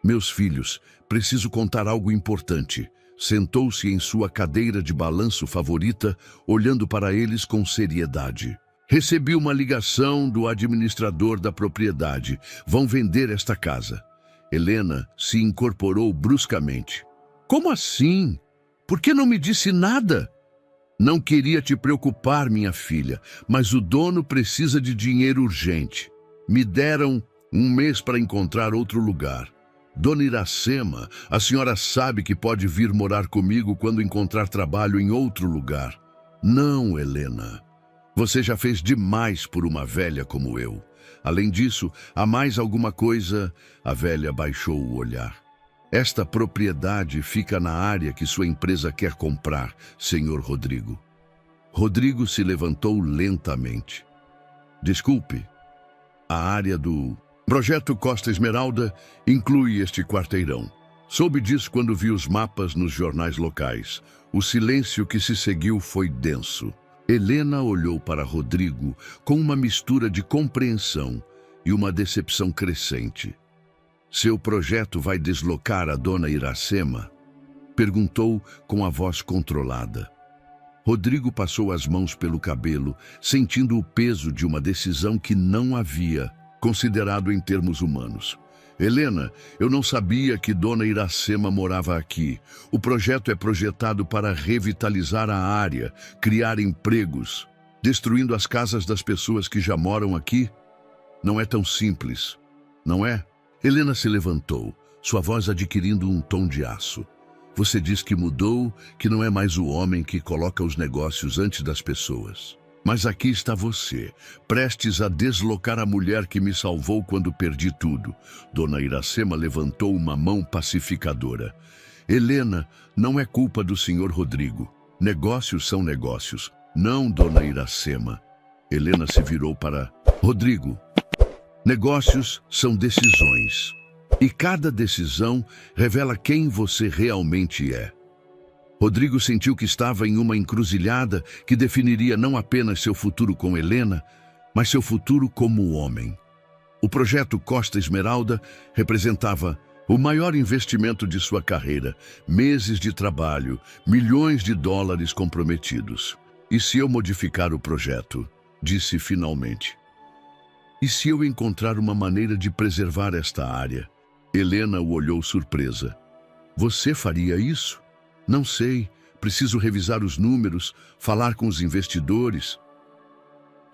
Meus filhos, preciso contar algo importante. Sentou-se em sua cadeira de balanço favorita, olhando para eles com seriedade. Recebi uma ligação do administrador da propriedade. Vão vender esta casa. Helena se incorporou bruscamente. Como assim? Por que não me disse nada? Não queria te preocupar, minha filha, mas o dono precisa de dinheiro urgente. Me deram 1 mês para encontrar outro lugar. Dona Iracema, a senhora sabe que pode vir morar comigo quando encontrar trabalho em outro lugar. Não, Helena. Você já fez demais por uma velha como eu. Além disso, há mais alguma coisa? A velha baixou o olhar. Esta propriedade fica na área que sua empresa quer comprar, senhor Rodrigo. Rodrigo se levantou lentamente. Desculpe, a área do Projeto Costa Esmeralda inclui este quarteirão. Soube disso quando vi os mapas nos jornais locais. O silêncio que se seguiu foi denso. Helena olhou para Rodrigo com uma mistura de compreensão e uma decepção crescente. Seu projeto vai deslocar a Dona Iracema? Perguntou com a voz controlada. Rodrigo passou as mãos pelo cabelo, sentindo o peso de uma decisão que não havia considerado em termos humanos. Helena, eu não sabia que Dona Iracema morava aqui. O projeto é projetado para revitalizar a área, criar empregos, destruindo as casas das pessoas que já moram aqui. Não é tão simples, não é? Helena se levantou, sua voz adquirindo um tom de aço. Você diz que mudou, que não é mais o homem que coloca os negócios antes das pessoas. Mas aqui está você, prestes a deslocar a mulher que me salvou quando perdi tudo. Dona Iracema levantou uma mão pacificadora. Helena, não é culpa do senhor Rodrigo. Negócios são negócios. Não, Dona Iracema. Helena se virou para Rodrigo. Negócios são decisões. E cada decisão revela quem você realmente é. Rodrigo sentiu que estava em uma encruzilhada que definiria não apenas seu futuro com Helena, mas seu futuro como homem. O projeto Costa Esmeralda representava o maior investimento de sua carreira, meses de trabalho, milhões de dólares comprometidos. E se eu modificar o projeto? Disse finalmente. E se eu encontrar uma maneira de preservar esta área? Helena o olhou surpresa. Você faria isso? Não sei, preciso revisar os números, falar com os investidores.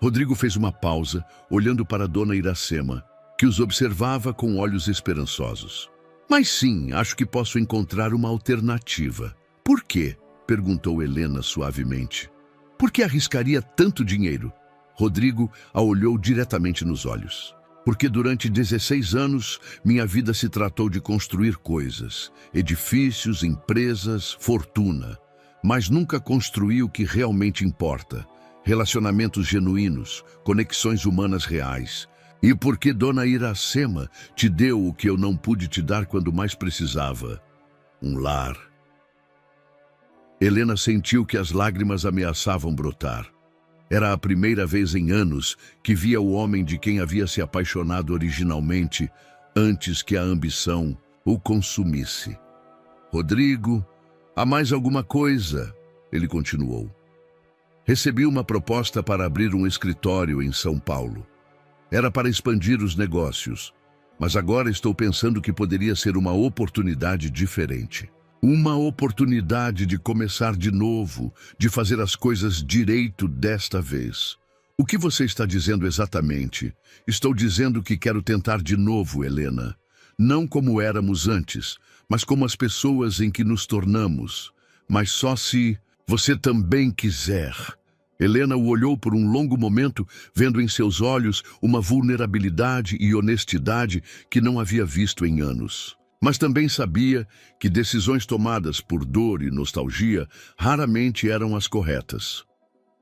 Rodrigo fez uma pausa, olhando para Dona Iracema, que os observava com olhos esperançosos. Mas sim, acho que posso encontrar uma alternativa. Por quê? Perguntou Helena suavemente. Por que arriscaria tanto dinheiro? Rodrigo a olhou diretamente nos olhos. Porque durante 16 anos, minha vida se tratou de construir coisas, edifícios, empresas, fortuna. Mas nunca construí o que realmente importa, relacionamentos genuínos, conexões humanas reais. E porque Dona Iracema te deu o que eu não pude te dar quando mais precisava, um lar. Helena sentiu que as lágrimas ameaçavam brotar. Era a primeira vez em anos que via o homem de quem havia se apaixonado originalmente, antes que a ambição o consumisse. Rodrigo, há mais alguma coisa? Ele continuou. Recebi uma proposta para abrir um escritório em São Paulo. Era para expandir os negócios, mas agora estou pensando que poderia ser uma oportunidade diferente. Uma oportunidade de começar de novo, de fazer as coisas direito desta vez. O que você está dizendo exatamente? Estou dizendo que quero tentar de novo, Helena. Não como éramos antes, mas como as pessoas em que nos tornamos. Mas só se você também quiser. Helena o olhou por um longo momento, vendo em seus olhos uma vulnerabilidade e honestidade que não havia visto em anos. Mas também sabia que decisões tomadas por dor e nostalgia raramente eram as corretas.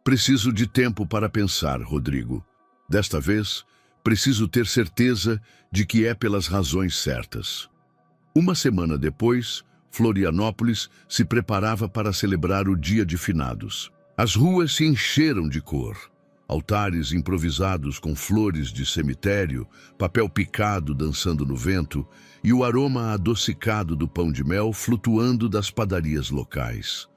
Preciso de tempo para pensar, Rodrigo. Desta vez, preciso ter certeza de que é pelas razões certas. Uma semana depois, Florianópolis se preparava para celebrar o Dia de Finados. As ruas se encheram de cor. Altares improvisados com flores de cemitério, papel picado dançando no vento e o aroma adocicado do pão de mel flutuando das padarias locais.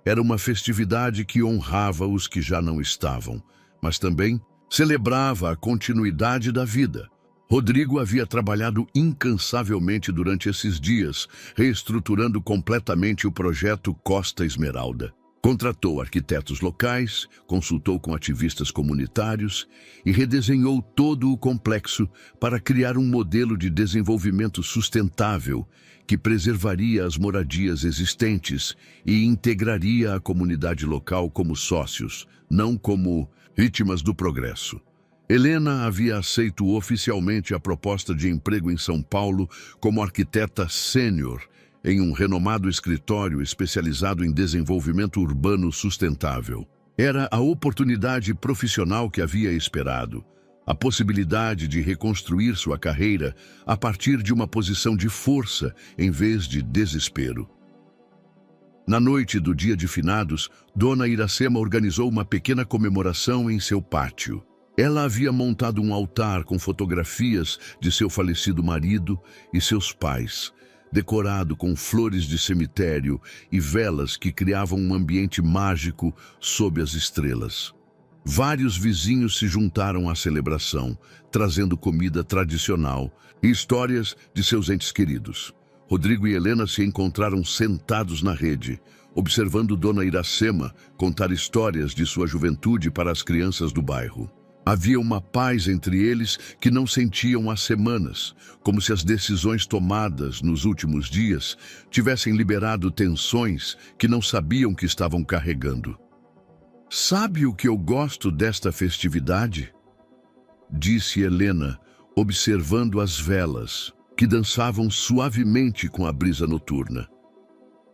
Era uma festividade que honrava os que já não estavam, mas também celebrava a continuidade da vida. Rodrigo havia trabalhado incansavelmente durante esses dias, reestruturando completamente o projeto Costa Esmeralda. Contratou arquitetos locais, consultou com ativistas comunitários e redesenhou todo o complexo para criar um modelo de desenvolvimento sustentável que preservaria as moradias existentes e integraria a comunidade local como sócios, não como vítimas do progresso. Helena havia aceito oficialmente a proposta de emprego em São Paulo como arquiteta sênior em um renomado escritório especializado em desenvolvimento urbano sustentável. Era a oportunidade profissional que havia esperado, a possibilidade de reconstruir sua carreira a partir de uma posição de força em vez de desespero. Na noite do Dia de Finados, Dona Iracema organizou uma pequena comemoração em seu pátio. Ela havia montado um altar com fotografias de seu falecido marido e seus pais, decorado com flores de cemitério e velas que criavam um ambiente mágico sob as estrelas. Vários vizinhos se juntaram à celebração, trazendo comida tradicional e histórias de seus entes queridos. Rodrigo e Helena se encontraram sentados na rede, observando Dona Iracema contar histórias de sua juventude para as crianças do bairro. Havia uma paz entre eles que não sentiam há semanas, como se as decisões tomadas nos últimos dias tivessem liberado tensões que não sabiam que estavam carregando. "Sabe o que eu gosto desta festividade?" disse Helena, observando as velas, que dançavam suavemente com a brisa noturna.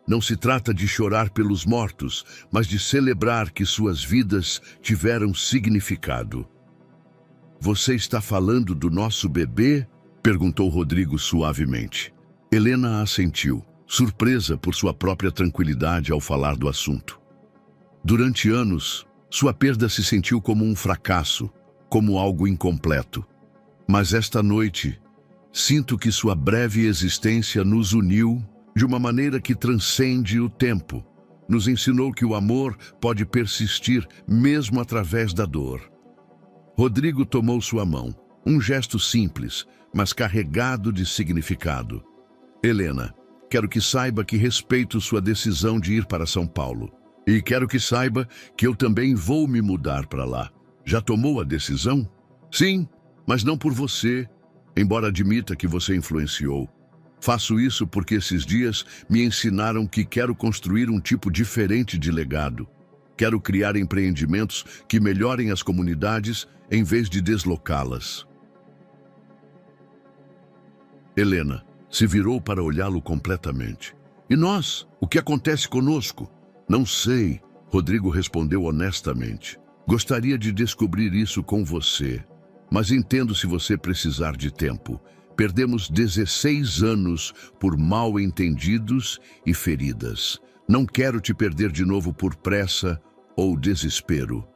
"Não se trata de chorar pelos mortos, mas de celebrar que suas vidas tiveram significado." "Você está falando do nosso bebê?" perguntou Rodrigo suavemente. Helena assentiu, surpresa por sua própria tranquilidade ao falar do assunto. Durante anos, sua perda se sentiu como um fracasso, como algo incompleto. Mas esta noite, sinto que sua breve existência nos uniu de uma maneira que transcende o tempo. Nos ensinou que o amor pode persistir mesmo através da dor. Rodrigo tomou sua mão, um gesto simples, mas carregado de significado. "Helena, quero que saiba que respeito sua decisão de ir para São Paulo. E quero que saiba que eu também vou me mudar para lá. Já tomou a decisão?" "Sim, mas não por você, embora admita que você influenciou. Faço isso porque esses dias me ensinaram que quero construir um tipo diferente de legado. Quero criar empreendimentos que melhorem as comunidades em vez de deslocá-las." Helena se virou para olhá-lo completamente. "E nós? O que acontece conosco?" "Não sei", Rodrigo respondeu honestamente. "Gostaria de descobrir isso com você, mas entendo se você precisar de tempo. Perdemos 16 anos por mal-entendidos e feridas. Não quero te perder de novo por pressa ou desespero."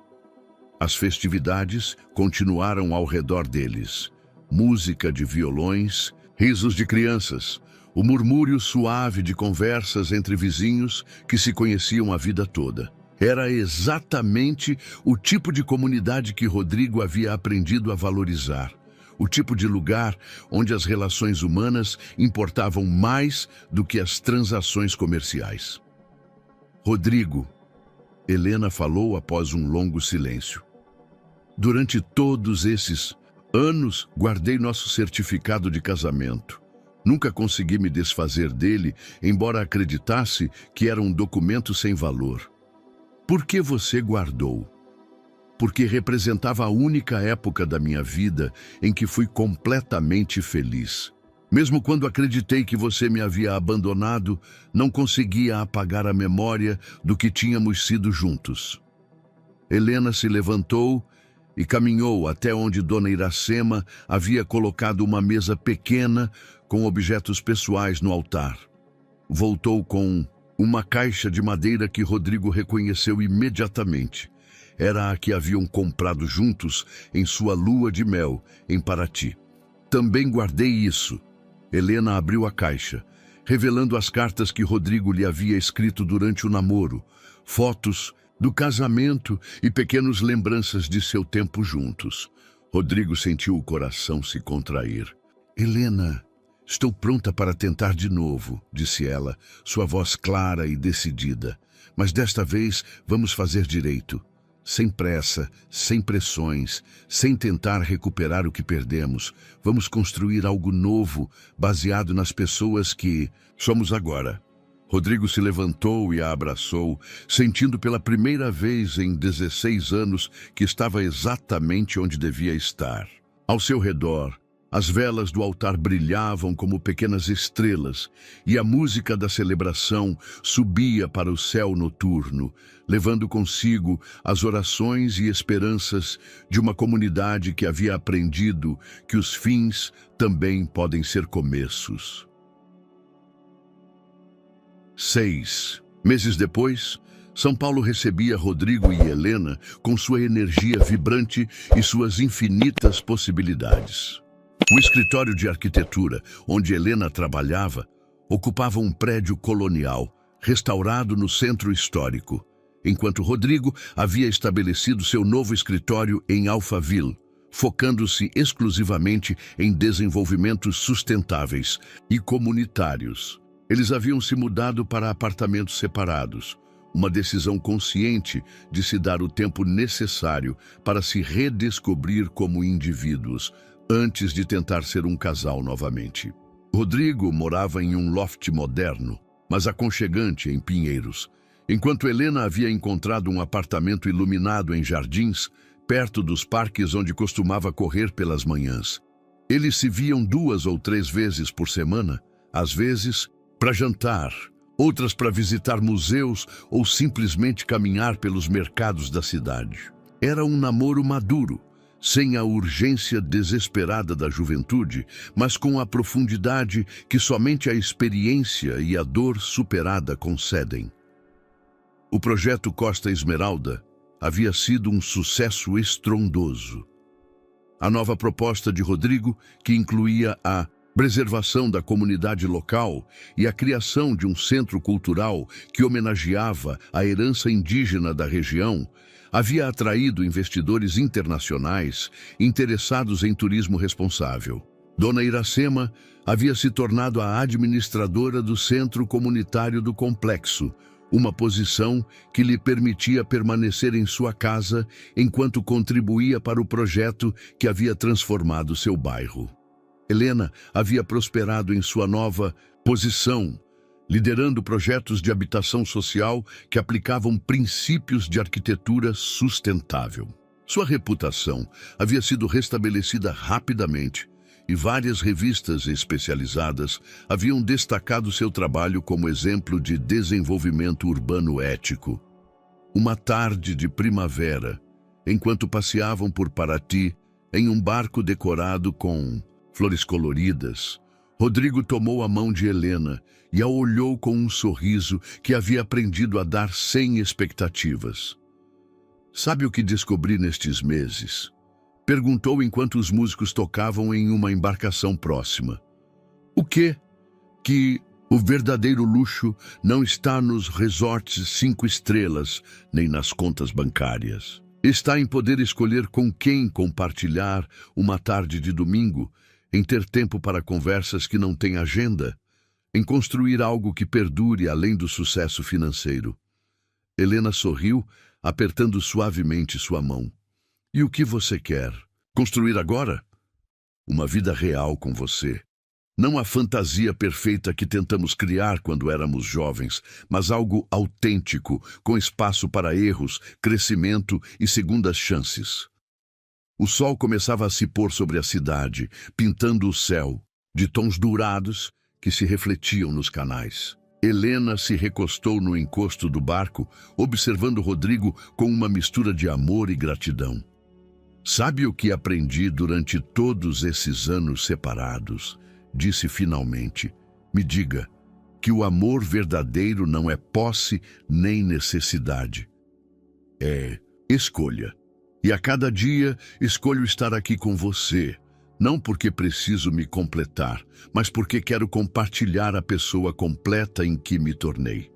As festividades continuaram ao redor deles. Música de violões, risos de crianças, o murmúrio suave de conversas entre vizinhos que se conheciam a vida toda. Era exatamente o tipo de comunidade que Rodrigo havia aprendido a valorizar. O tipo de lugar onde as relações humanas importavam mais do que as transações comerciais. "Rodrigo", Helena falou após um longo silêncio. "Durante todos esses anos, guardei nosso certificado de casamento. Nunca consegui me desfazer dele, embora acreditasse que era um documento sem valor." "Por que você guardou?" "Porque representava a única época da minha vida em que fui completamente feliz. Mesmo quando acreditei que você me havia abandonado, não conseguia apagar a memória do que tínhamos sido juntos." Helena se levantou e caminhou até onde Dona Iracema havia colocado uma mesa pequena com objetos pessoais no altar. Voltou com uma caixa de madeira que Rodrigo reconheceu imediatamente. Era a que haviam comprado juntos em sua lua de mel, em Paraty. "Também guardei isso." Helena abriu a caixa, revelando as cartas que Rodrigo lhe havia escrito durante o namoro, fotos do casamento e pequenas lembranças de seu tempo juntos. Rodrigo sentiu o coração se contrair. "Helena, estou pronta para tentar de novo", disse ela, sua voz clara e decidida. "Mas desta vez vamos fazer direito. Sem pressa, sem pressões, sem tentar recuperar o que perdemos. Vamos construir algo novo, baseado nas pessoas que somos agora." Rodrigo se levantou e a abraçou, sentindo pela primeira vez em 16 anos que estava exatamente onde devia estar. Ao seu redor, as velas do altar brilhavam como pequenas estrelas e a música da celebração subia para o céu noturno, levando consigo as orações e esperanças de uma comunidade que havia aprendido que os fins também podem ser começos. 6 meses depois, São Paulo recebia Rodrigo e Helena com sua energia vibrante e suas infinitas possibilidades. O escritório de arquitetura, onde Helena trabalhava, ocupava um prédio colonial, restaurado no centro histórico. enquanto Rodrigo havia estabelecido seu novo escritório em Alphaville, focando-se exclusivamente em desenvolvimentos sustentáveis e comunitários. Eles haviam se mudado para apartamentos separados, uma decisão consciente de se dar o tempo necessário para se redescobrir como indivíduos, antes de tentar ser um casal novamente. Rodrigo morava em um loft moderno, mas aconchegante em Pinheiros, enquanto Helena havia encontrado um apartamento iluminado em Jardins, perto dos parques onde costumava correr pelas manhãs. Eles se viam 2 ou 3 vezes por semana, às vezes para jantar, outras para visitar museus ou simplesmente caminhar pelos mercados da cidade. Era um namoro maduro, sem a urgência desesperada da juventude, mas com a profundidade que somente a experiência e a dor superada concedem. O projeto Costa Esmeralda havia sido um sucesso estrondoso. A nova proposta de Rodrigo, que incluía a preservação da comunidade local e a criação de um centro cultural que homenageava a herança indígena da região, havia atraído investidores internacionais interessados em turismo responsável. Dona Iracema havia se tornado a administradora do centro comunitário do complexo, uma posição que lhe permitia permanecer em sua casa enquanto contribuía para o projeto que havia transformado seu bairro. Helena havia prosperado em sua nova posição, liderando projetos de habitação social que aplicavam princípios de arquitetura sustentável. Sua reputação havia sido restabelecida rapidamente e várias revistas especializadas haviam destacado seu trabalho como exemplo de desenvolvimento urbano ético. Uma tarde de primavera, enquanto passeavam por Paraty em um barco decorado com flores coloridas, Rodrigo tomou a mão de Helena e a olhou com um sorriso que havia aprendido a dar sem expectativas. "Sabe o que descobri nestes meses?" Perguntou enquanto os músicos tocavam em uma embarcação próxima. "O quê?" "Que o verdadeiro luxo não está nos resorts 5 estrelas, nem nas contas bancárias. Está em poder escolher com quem compartilhar uma tarde de domingo, em ter tempo para conversas que não têm agenda, em construir algo que perdure além do sucesso financeiro." Helena sorriu, apertando suavemente sua mão. "E o que você quer? Construir agora?" "Uma vida real com você. Não a fantasia perfeita que tentamos criar quando éramos jovens, mas algo autêntico, com espaço para erros, crescimento e segundas chances." O sol começava a se pôr sobre a cidade, pintando o céu, de tons dourados que se refletiam nos canais. Helena se recostou no encosto do barco, observando Rodrigo com uma mistura de amor e gratidão. "Sabe o que aprendi durante todos esses anos separados?" Disse finalmente. "Me diga que o amor verdadeiro não é posse nem necessidade. É escolha. E a cada dia escolho estar aqui com você, não porque preciso me completar, mas porque quero compartilhar a pessoa completa em que me tornei."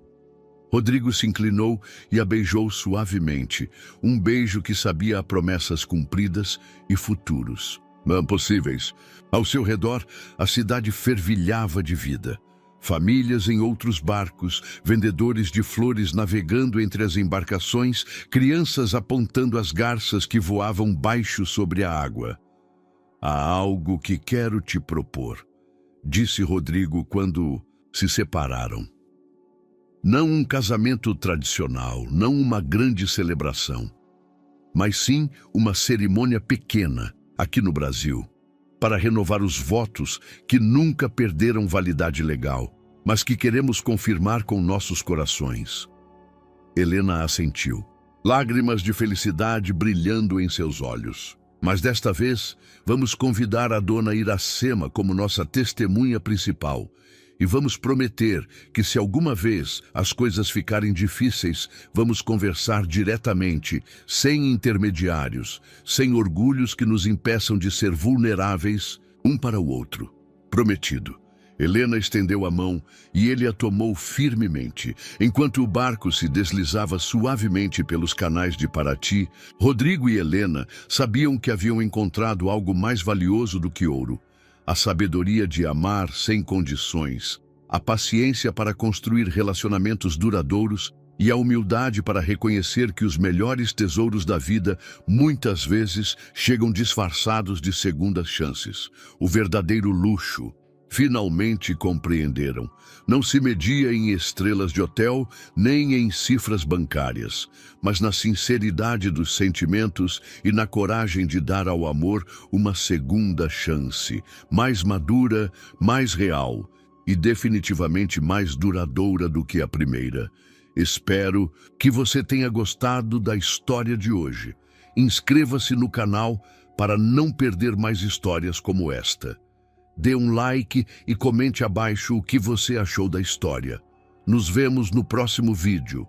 Rodrigo se inclinou e a beijou suavemente, um beijo que sabia a promessas cumpridas e futuros possíveis. Ao seu redor, a cidade fervilhava de vida. Famílias em outros barcos, vendedores de flores navegando entre as embarcações, crianças apontando as garças que voavam baixo sobre a água. "Há algo que quero te propor", disse Rodrigo quando se separaram. "Não um casamento tradicional, não uma grande celebração, mas sim uma cerimônia pequena aqui no Brasil, para renovar os votos que nunca perderam validade legal, mas que queremos confirmar com nossos corações." Helena assentiu, lágrimas de felicidade brilhando em seus olhos. "Mas desta vez, vamos convidar a Dona Iracema como nossa testemunha principal e vamos prometer que se alguma vez as coisas ficarem difíceis, vamos conversar diretamente, sem intermediários, sem orgulhos que nos impeçam de ser vulneráveis um para o outro." "Prometido." Helena estendeu a mão e ele a tomou firmemente. Enquanto o barco se deslizava suavemente pelos canais de Paraty, Rodrigo e Helena sabiam que haviam encontrado algo mais valioso do que ouro: a sabedoria de amar sem condições, a paciência para construir relacionamentos duradouros e a humildade para reconhecer que os melhores tesouros da vida muitas vezes chegam disfarçados de segundas chances. O verdadeiro luxo, finalmente compreenderam, não se media em estrelas de hotel nem em cifras bancárias, mas na sinceridade dos sentimentos e na coragem de dar ao amor uma segunda chance, mais madura, mais real e definitivamente mais duradoura do que a primeira. Espero que você tenha gostado da história de hoje. Inscreva-se no canal para não perder mais histórias como esta. Dê um like e comente abaixo o que você achou da história. Nos vemos no próximo vídeo.